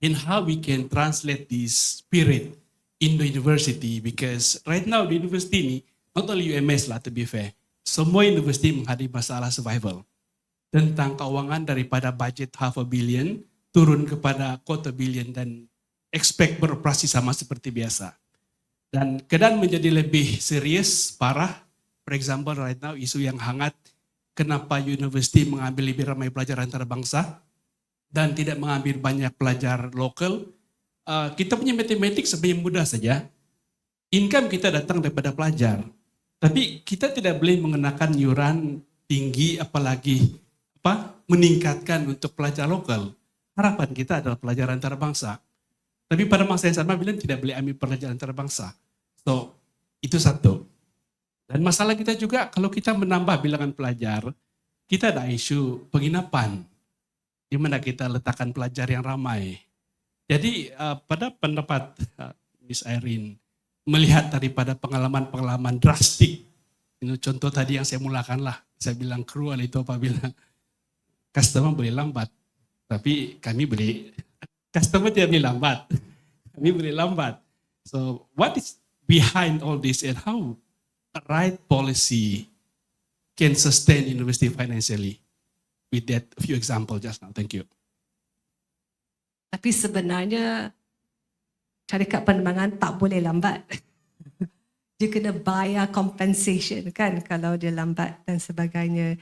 And how we can translate this spirit in the university, because right now the university ini, not only UMS lah to be fair, semua universiti menghadapi masalah survival. Tentang keuangan daripada budget $500 million, turun kepada $250 million dan expect beroperasi sama seperti biasa. Dan keadaan menjadi lebih serius, parah, For example, right now isu yang hangat, kenapa university mengambil lebih ramai pelajar antarabangsa dan tidak mengambil banyak pelajar lokal. Kita punya matematik sebenarnya mudah saja. Income kita datang daripada pelajar. Tapi kita tidak boleh mengenakan iuran tinggi apalagi meningkatkan untuk pelajar lokal. Harapan kita adalah pelajar antarabangsa. Tapi pada masa yang sama bilang tidak boleh ambil pelajar antarabangsa. So, itu satu. Dan masalah kita juga kalau kita menambah bilangan pelajar, kita ada isu penginapan. Di mana kita letakkan pelajar yang ramai. Jadi pada pendapat Miss Irene, melihat daripada pengalaman-pengalaman drastik, contoh tadi yang saya mulakan lah, saya bilang cruel itu apabila customer boleh lambat, tapi kami boleh, customer tidak boleh lambat, kami boleh lambat. So what is behind all this and how the right policy can sustain university financially? With that few example just now, thank you. Tapi sebenarnya syarikat penerbangan tak boleh lambat. Dia kena bayar compensation kan kalau dia lambat dan sebagainya.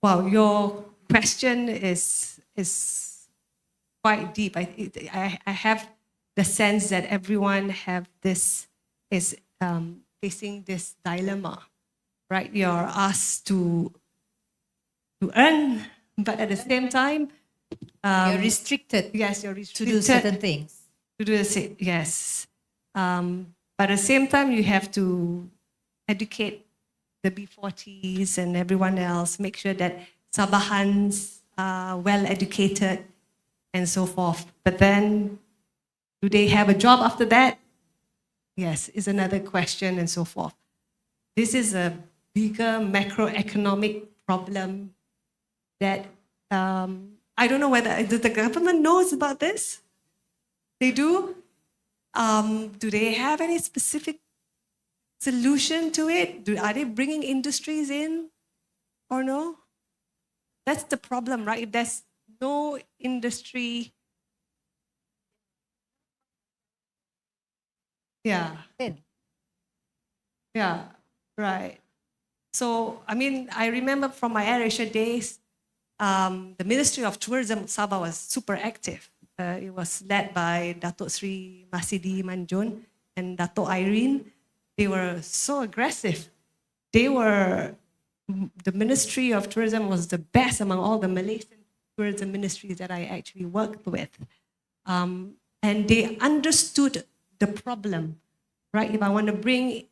Wow, your question is quite deep. I have the sense that everyone have this is facing this dilemma, right? You're asked to earn, but at the same time, You're restricted yes, you're to restricted do certain things. to do the yes. But at the same time, you have to educate the B40s and everyone else, make sure that Sabahans are well educated and so forth. But then, do they have a job after that? Yes, is another question and so forth. This is a bigger macroeconomic problem that I don't know whether the government knows about this. They do. Do they have any specific solution to it? Are they bringing industries in or no? That's the problem, right? If there's no industry, yeah. Yeah, right. So, I mean, I remember from my AirAsia days, the Ministry of Tourism Sabah was super active. It was led by Datuk Sri Masidi Manjun and Datuk Irene. They were so aggressive. The Ministry of Tourism was the best among all the Malaysian tourism ministries that I actually worked with. And they understood the problem, right? If I want to bring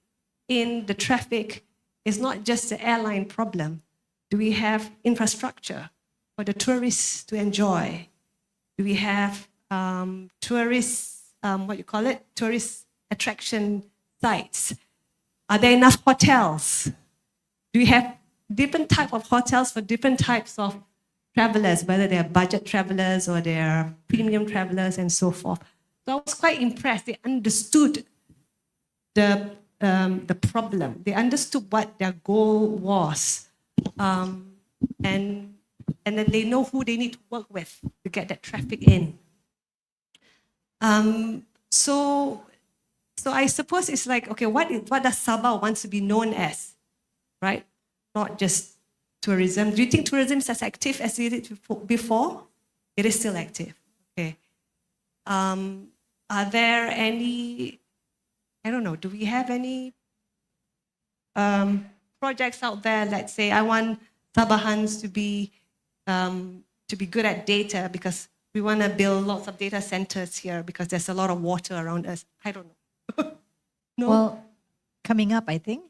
in the traffic, it's not just the airline problem. Do we have infrastructure for the tourists to enjoy? Do we have tourist attraction sites? Are there enough hotels? Do we have different type of hotels for different types of travelers, whether they're budget travelers or they're premium travelers and so forth? So I was quite impressed. They understood the problem. They understood what their goal was. And then they know who they need to work with to get that traffic in. So I suppose it's like, okay, what does Sabah wants to be known as, right? Not just tourism. Do you think tourism is as active as it is before? It is still active. Okay. Are there any, I don't know, do we have any projects out there? Let's say I want Sabahans to be good at data because we want to build lots of data centers here because there's a lot of water around us. I don't know. No? Well, coming up, I think.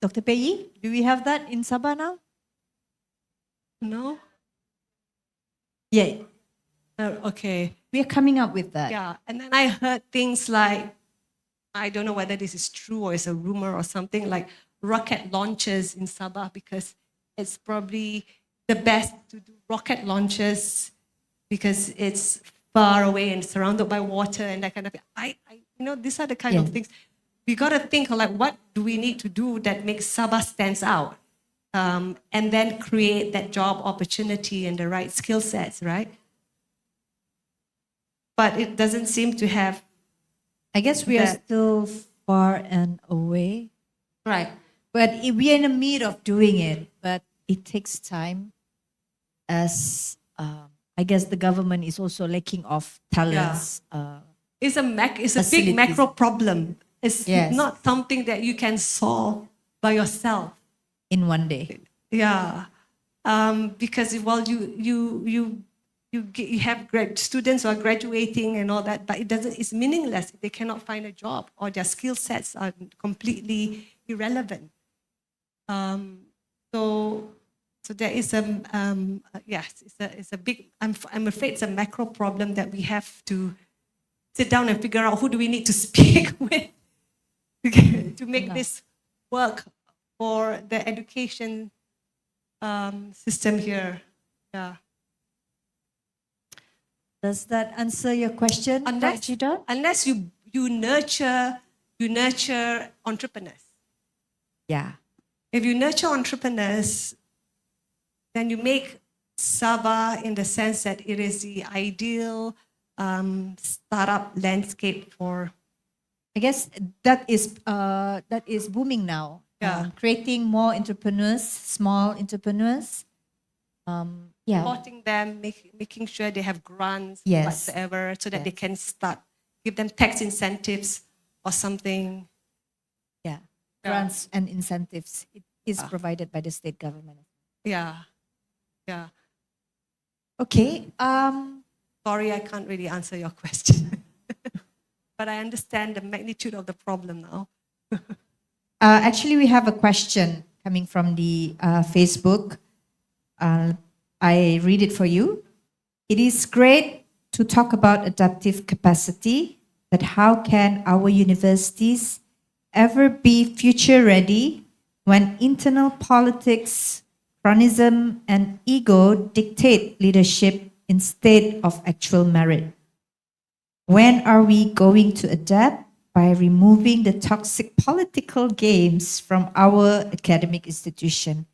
Dr. Peyi, do we have that in Sabah now? No? Yeah, Okay. we are coming up with that. Yeah, and then I heard things like, I don't know whether this is true or it's a rumor or something, like rocket launches in Sabah because it's probably the best to do rocket launches because it's far away and surrounded by water and that kind of thing. These are the kind of Yeah. things. We got to think like, what do we need to do that makes Sabah stands out? And then create that job opportunity and the right skill sets, right? But it doesn't seem to have. I guess we are That- still far and away. Right. But we are in the middle of doing it, but it takes time as I guess the government is also lacking of talents. It's a big Facilities. macro problem. It's Yes. not something that you can solve by yourself. In one day. Yeah, because while you have students who are graduating and all that, but it's meaningless if they cannot find a job or their skill sets are completely irrelevant. So there is it's a big. I'm afraid it's a macro problem that we have to sit down and figure out who do we need to speak with to make this work for the education system here. Yeah. Does that answer your question, Rachida? Unless you nurture entrepreneurs. Yeah. If you nurture entrepreneurs, then you make Sabah in the sense that it is the ideal startup landscape for. I guess that is booming now. Yeah. Creating more entrepreneurs, small entrepreneurs. Yeah. Supporting them, making sure they have grants Yes. whatsoever, so that they can start, give them tax incentives or something. Yeah. Grants and incentives. It is provided by the state government. Yeah, yeah. Okay. Sorry, I can't really answer your question, but I understand the magnitude of the problem now. Actually, we have a question coming from the Facebook. I read it for you. It is great to talk about adaptive capacity, but how can our universities ever be future ready when internal politics, chronism, and ego dictate leadership instead of actual merit? When are we going to adapt by removing the toxic political games from our academic institution?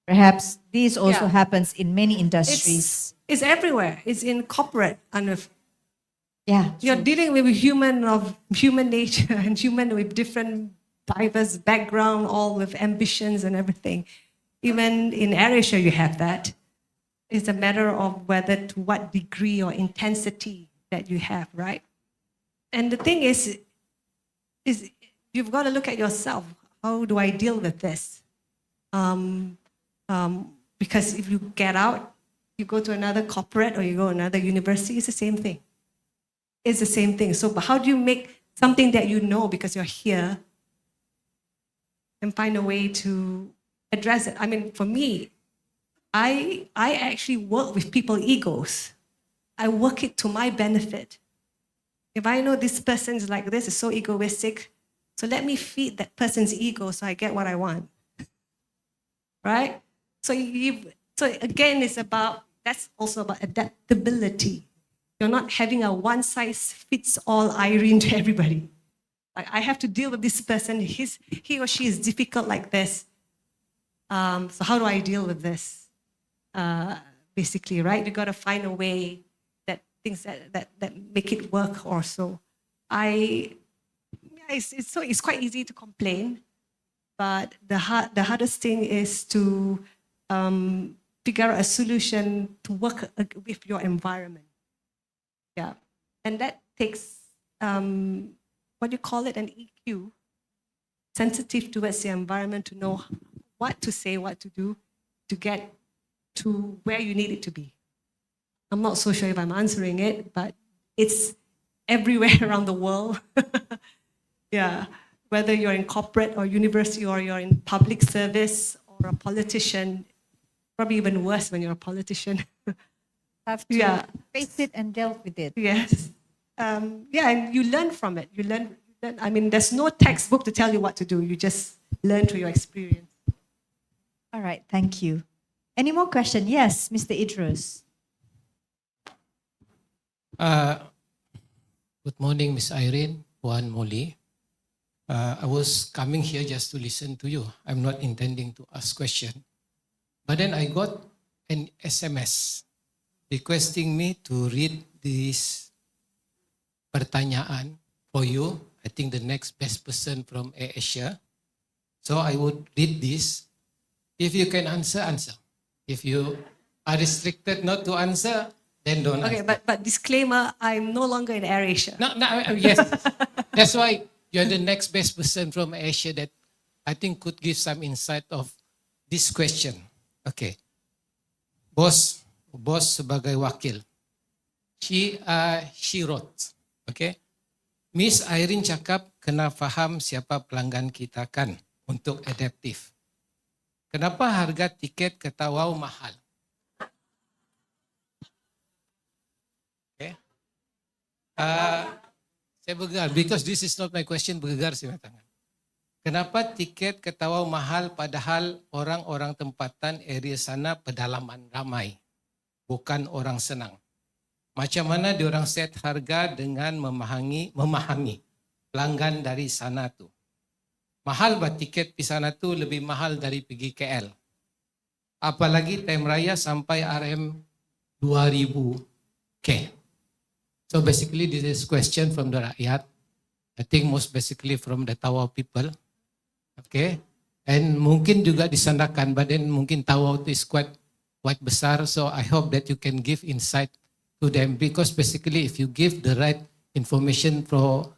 Perhaps this also happens in many industries. It's everywhere. It's in corporate. Yeah, You're dealing with human nature and human with different diverse background, all with ambitions and everything. Even in AirAsia, you have that. It's a matter of whether to what degree or intensity that you have, right? And the thing is you've got to look at yourself. How do I deal with this? Because if you get out, you go to another corporate or you go to another university, it's the same thing. It's the same thing. So but how do you make something that you know because you're here and find a way to address it? I mean, for me, I actually work with people's egos. I work it to my benefit. If I know this person is like this, is so egoistic, so let me feed that person's ego so I get what I want. Right? So again, that's also about adaptability. You're not having a one-size-fits-all Irene to everybody. Like, I have to deal with this person. He or she is difficult like this. So how do I deal with this? Basically, right? You got to find a way that things that make it work. Or so. It's quite easy to complain, but the hardest thing is to figure out a solution to work with your environment. Yeah, and that takes what do you call it, an EQ, sensitive towards the environment, to know what to say, what to do, to get to where you need it to be. I'm not so sure if I'm answering it, but it's everywhere around the world. Yeah, whether you're in corporate or university or you're in public service or a politician, probably even worse when you're a politician. Have to face it and deal with it. Yes. And you learn from it. You learn. I mean, there's no textbook to tell you what to do. You just learn through your experience. All right, thank you. Any more questions? Yes, Mr. Idrus. Good morning, Miss Irene, Puan Moli. I was coming here just to listen to you. I'm not intending to ask question. But then I got an SMS requesting me to read this pertanyaan for you I think the next best person from Asia. So I would read this. If you can answer, answer. If you are restricted not to answer, then don't Okay, answer. but disclaimer, I'm no longer in AirAsia. No, yes. That's why you're the next best person from Asia that I think could give some insight of this question. Okay. Bos sebagai wakil. She wrote. Okay. Miss Irene cakap kena faham siapa pelanggan kita kan untuk adaptif. Kenapa harga tiket ke Tawau mahal? Okay. Saya bergegar, because this is not my question, bergegar saya tangan. Kenapa tiket ke Tawau mahal padahal orang-orang tempatan area sana pedalaman ramai, bukan orang senang? Macam mana diorang set harga dengan memahami pelanggan dari sana tu? Mahal bah tiket di sana tu lebih mahal dari pergi KL. Apalagi time raya sampai RM 2,000. So basically this is question from the rakyat. I think most basically from the Tawau people. Okay. And mungkin juga disandakan, but then mungkin Tawau tu is quite besar. So I hope that you can give insight to them, because basically if you give the right information to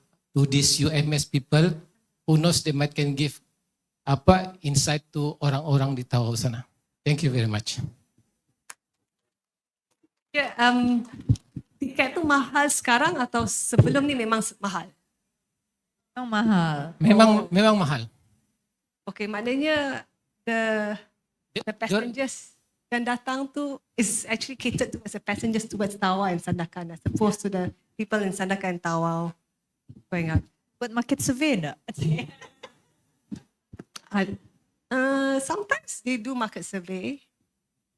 these UMS people, who knows, they might can give insight to orang-orang di Tawau sana. Thank you very much. Yeah, tiket tu mahal sekarang atau sebelum ni memang mahal? Memang mahal. Memang mahal. Okay, maknanya the passengers yang datang tu is actually catered to as a passengers towards Tawau and Sandakan, as opposed to the people in Sandakan and Tawau going out. Buat market survey tak? Sometimes they do market survey,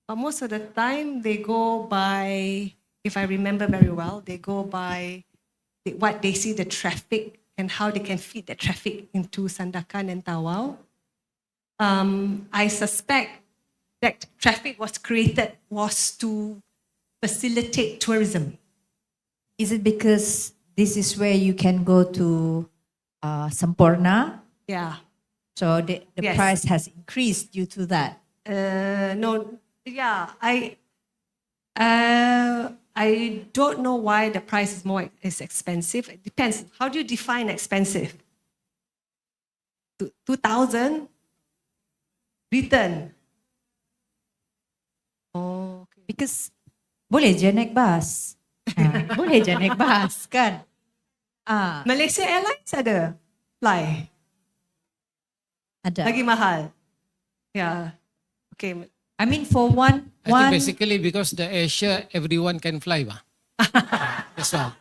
but most of the time they go by, if I remember very well, they go by what they see the traffic and how they can feed the traffic into Sandakan and Tawau. I suspect that traffic was created to facilitate tourism. Is it because this is where you can go to Sampurna? Yeah. So the Yes. price has increased due to that. No, yeah, I don't know why the price is expensive. It depends. How do you define expensive? 2,000 return. Oh, okay. Because boleh je naik bas. Boleh je naik bas kan? Malaysia Airlines ada fly. Ada. Lagi mahal. Yeah. Okay. I mean for one I think basically because the Asia everyone can fly bah. That's all.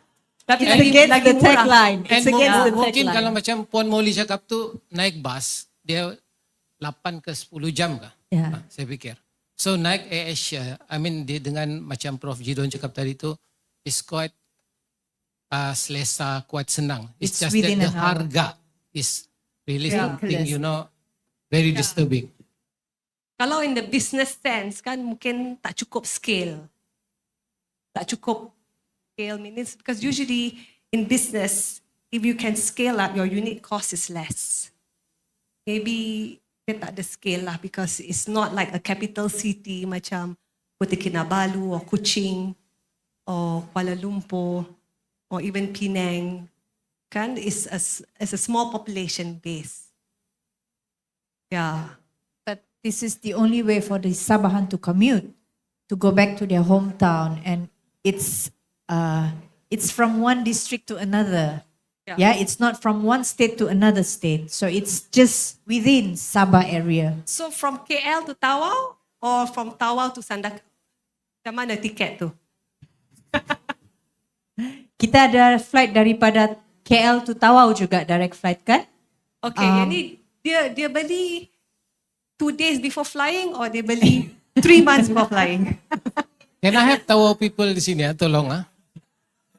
Tapi it's against the tagline. And It's against the mungkin tagline. kalau macam Puan Molly cakap tu naik bas, dia 8 ke 10 jam kah? Yeah. Saya fikir. So naik Asia, I mean dia dengan macam Prof Jidon cakap tadi tu, is quite selesa, quite senang. It's just that within the an hour. harga is really something, Ridiculous. very disturbing. Kalau in the business sense kan mungkin tak cukup scale. Tak cukup scale means because usually in business if you can scale up your unit cost is less. Maybe dia tak ada scale lah because it's not like a capital city macam Kota Kinabalu or Kuching or Kuala Lumpur or even Penang. Kan it's a small population base. Yeah. But this is the only way for the Sabahan to commute, to go back to their hometown, and it's from one district to another. Yeah, it's not from one state to another state. So it's just within Sabah area. So from KL to Tawau or from Tawau to Sandakan? Macam mana tiket tu? Kita ada flight daripada KL to Tawau juga, direct flight kan? Okay, yang ni dia beli 2 days before flying or dia beli 3 months before flying? Can I have Tawau people di sini? Tolong ah.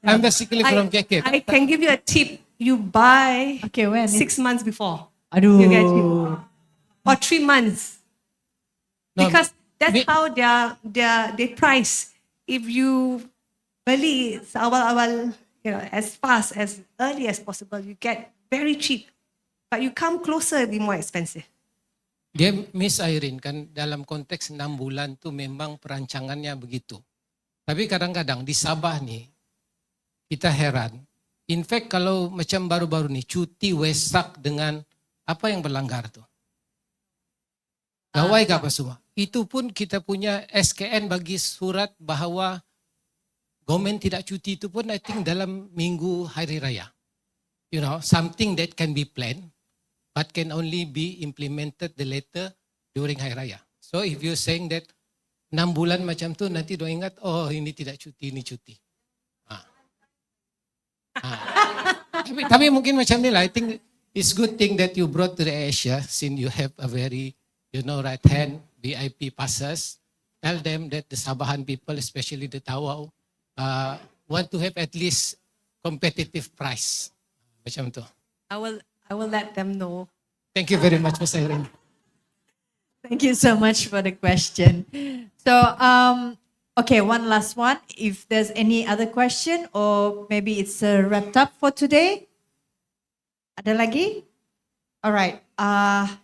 I'm basically from KK. I can give you a tip. You buy Okay, when? 6 months before. Aduh. You get it. Or 3 months. No, Because that's how they price. If you beli awal-awal, as fast, as early as possible, you get very cheap. But you come closer, it'll be more expensive. Dia Miss Irene kan dalam konteks 6 bulan tu memang perancangannya begitu. Tapi kadang-kadang di Sabah ni kita heran. In fact kalau macam baru-baru ni cuti Wesak dengan apa yang berlanggar tu? Gawai ke apa semua? Itu pun kita punya SKN bagi surat bahawa government tidak cuti itu pun I think dalam minggu hari raya. You know, something that can be planned but can only be implemented the later during hari raya. So if you're saying that 6 bulan macam tu nanti diorang ingat oh ini tidak cuti, ini cuti. Tapi mungkin macam ni lah. I think it's good thing that you brought to the Asia since you have a very, you know, right hand VIP passes. Tell them that the Sabahan people, especially the Tawau, want to have at least competitive price. Macam tu. I will let them know. Thank you very much, Ms. Irene. Thank you so much for the question. So, okay, one last one. If there's any other question or maybe it's wrapped up for today. Ada lagi? All right.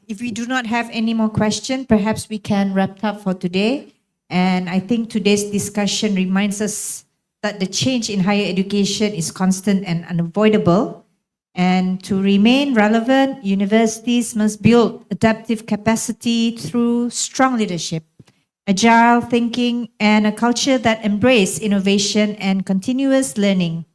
If we do not have any more questions, perhaps we can wrap up for today. And I think today's discussion reminds us that the change in higher education is constant and unavoidable. And to remain relevant, universities must build adaptive capacity through strong leadership, agile thinking, and a culture that embraces innovation and continuous learning.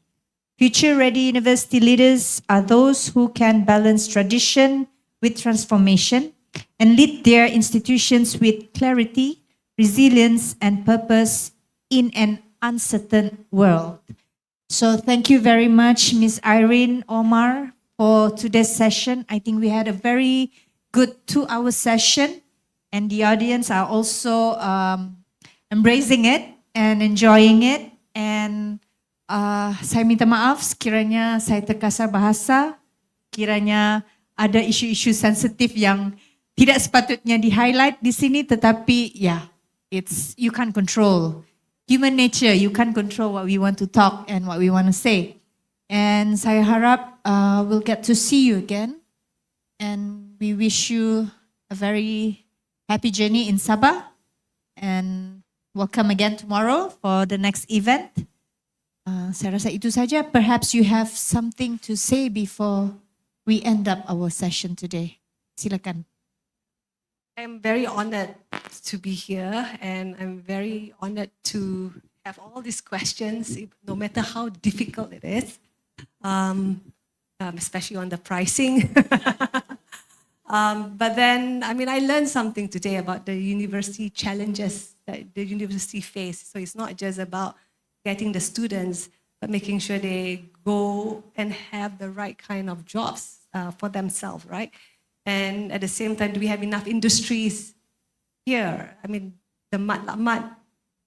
Future-ready university leaders are those who can balance tradition with transformation and lead their institutions with clarity, resilience, and purpose in an uncertain world. So thank you very much, Ms. Irene Omar, for today's session. I think we had a very good 2-hour session, and the audience are also embracing it and enjoying it. And saya minta maaf sekiranya saya terkasar bahasa, kiranya ada isu-isu sensitif yang tidak sepatutnya di-highlight di sini, tetapi it's you can't control. Human nature, you can't control what we want to talk and what we want to say. And saya harap we'll get to see you again. And we wish you a very happy journey in Sabah. And welcome again tomorrow for the next event. Saya rasa itu saja. Perhaps you have something to say before we end up our session today. Silakan. I'm very honored to be here, and I'm very honored to have all these questions, no matter how difficult it is, especially on the pricing. But then, I mean, I learned something today about the university challenges that the university face. So it's not just about getting the students, but making sure they go and have the right kind of jobs for themselves, right? And at the same time, do we have enough industries here? I mean, the matlamat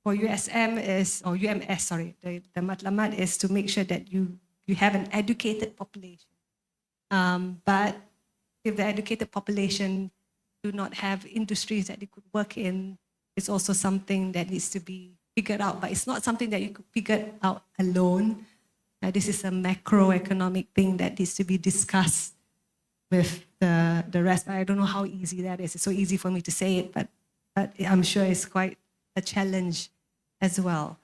for USM is, or UMS, sorry, the matlamat is to make sure that you have an educated population. But if the educated population do not have industries that they could work in, it's also something that needs to be figured out. But it's not something that you could figure out alone. This is a macroeconomic thing that needs to be discussed with the rest. I don't know how easy that is. It's so easy for me to say it, but I'm sure it's quite a challenge as well.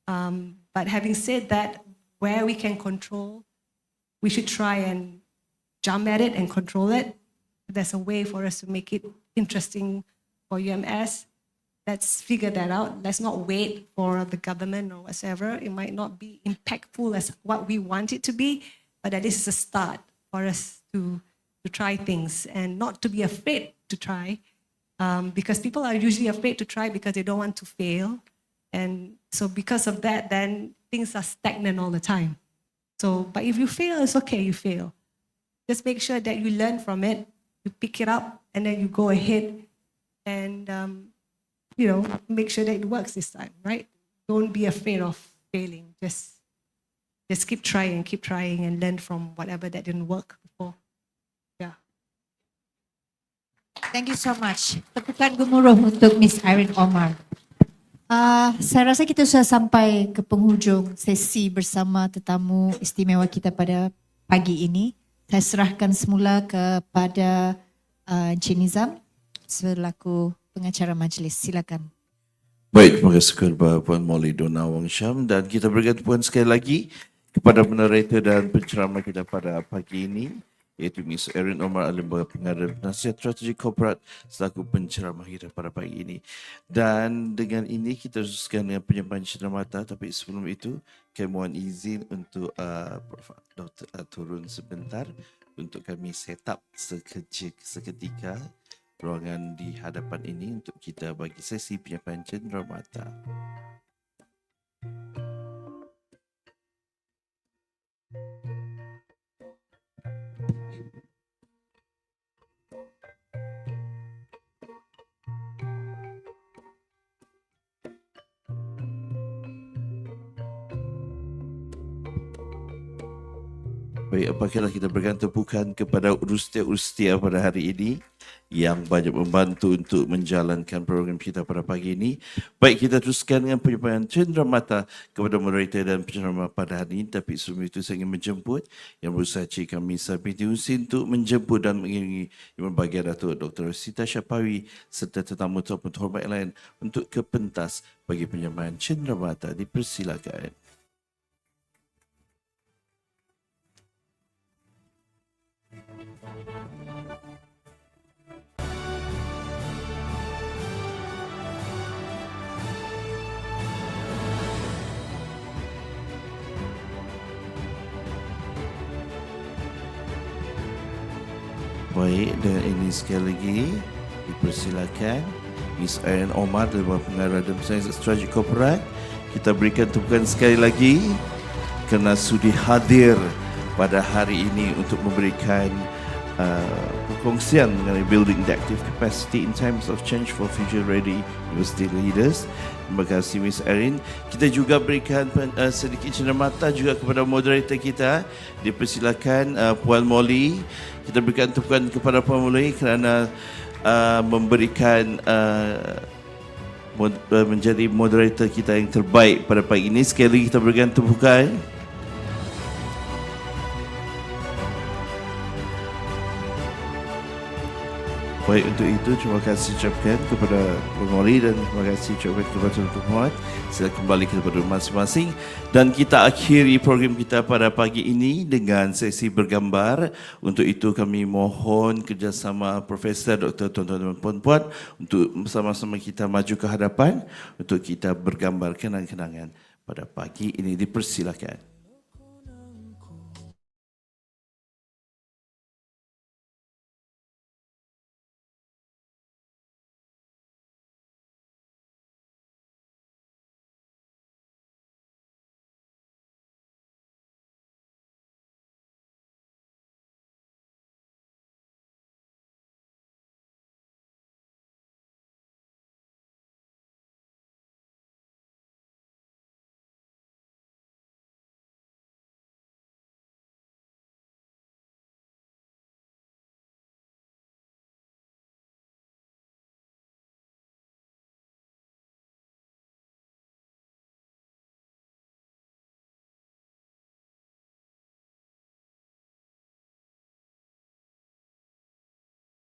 But having said that, where we can control, we should try and jump at it and control it. If there's a way for us to make it interesting for UMS, let's figure that out. Let's not wait for the government or whatever. It might not be impactful as what we want it to be, but at least it's a start for us to try things and not to be afraid to try, because people are usually afraid to try because they don't want to fail. And so because of that, then things are stagnant all the time. So, but if you fail, it's okay, you fail. Just make sure that you learn from it, you pick it up, and then you go ahead and, make sure that it works this time, right? Don't be afraid of failing. Just keep trying and learn from whatever that didn't work before. Yeah. Thank you so much. Tepukan gemuruh untuk Miss Irene Omar. Saya rasa kita sudah sampai ke penghujung sesi bersama tetamu istimewa kita pada pagi ini. Saya serahkan semula kepada Encik Nizam selaku pengacara majlis. Silakan. Baik, terima kasih kepada Puan Molly Dona Wang Syam, dan kita berikan tepuan sekali lagi kepada moderator dan penceramah kita pada pagi ini, iaitu Miss Erin Omar Alim, pengarah penasihat strategi korporat selaku penceramah kita pada pagi ini. Dan dengan ini kita teruskan dengan penyampaian cenderamata, tapi sebelum itu kami mohon izin untuk Prof. Dr. turun sebentar untuk kami set up seketika ruangan di hadapan ini untuk kita bagi sesi penyampaian cenderamata. Baik, apakah kita berikan tepukan kepada urustia pada hari ini yang banyak membantu untuk menjalankan program kita pada pagi ini. Baik, kita teruskan dengan penyampaian cenderamata kepada moderator dan penceramah pada hari ini. Tapi sebelum itu saya ingin menjemput Yang Berusaha Cik kami Sabiti Husin untuk menjemput dan mengiringi Yang Berbahagia Datuk Dr. Sita Syapawi serta tetamu terhormat lain untuk ke pentas bagi penyampaian cenderamata. Dipersilakan. Baik, dan ini sekali lagi dipersilakan Miss Erin Omar dari pengarah dan penasihat strategi korporat. Kita berikan tepukan sekali lagi kerana sudi hadir pada hari ini untuk memberikan perkongsian mengenai building the active capacity in times of change for future ready university leaders. Terima kasih Miss Erin. Kita juga berikan sedikit cenderamata juga kepada moderator kita. Dipersilakan Puan Molly. Kita berikan tepukan kepada Puan Molly kerana memberikan menjadi moderator kita yang terbaik pada pagi ini. Sekali lagi kita berikan tepukan. Baik, untuk itu terima kasih ucapkan kepada Puan Molly dan terima kasih ucapkan kepada Tuan Muhammad. Sila kembali kepada masing-masing dan kita akhiri program kita pada pagi ini dengan sesi bergambar. Untuk itu kami mohon kerjasama Profesor Dr. Tuan-tuan dan puan-puan untuk bersama-sama kita maju ke hadapan untuk kita bergambar kenang-kenangan pada pagi ini. Dipersilakan.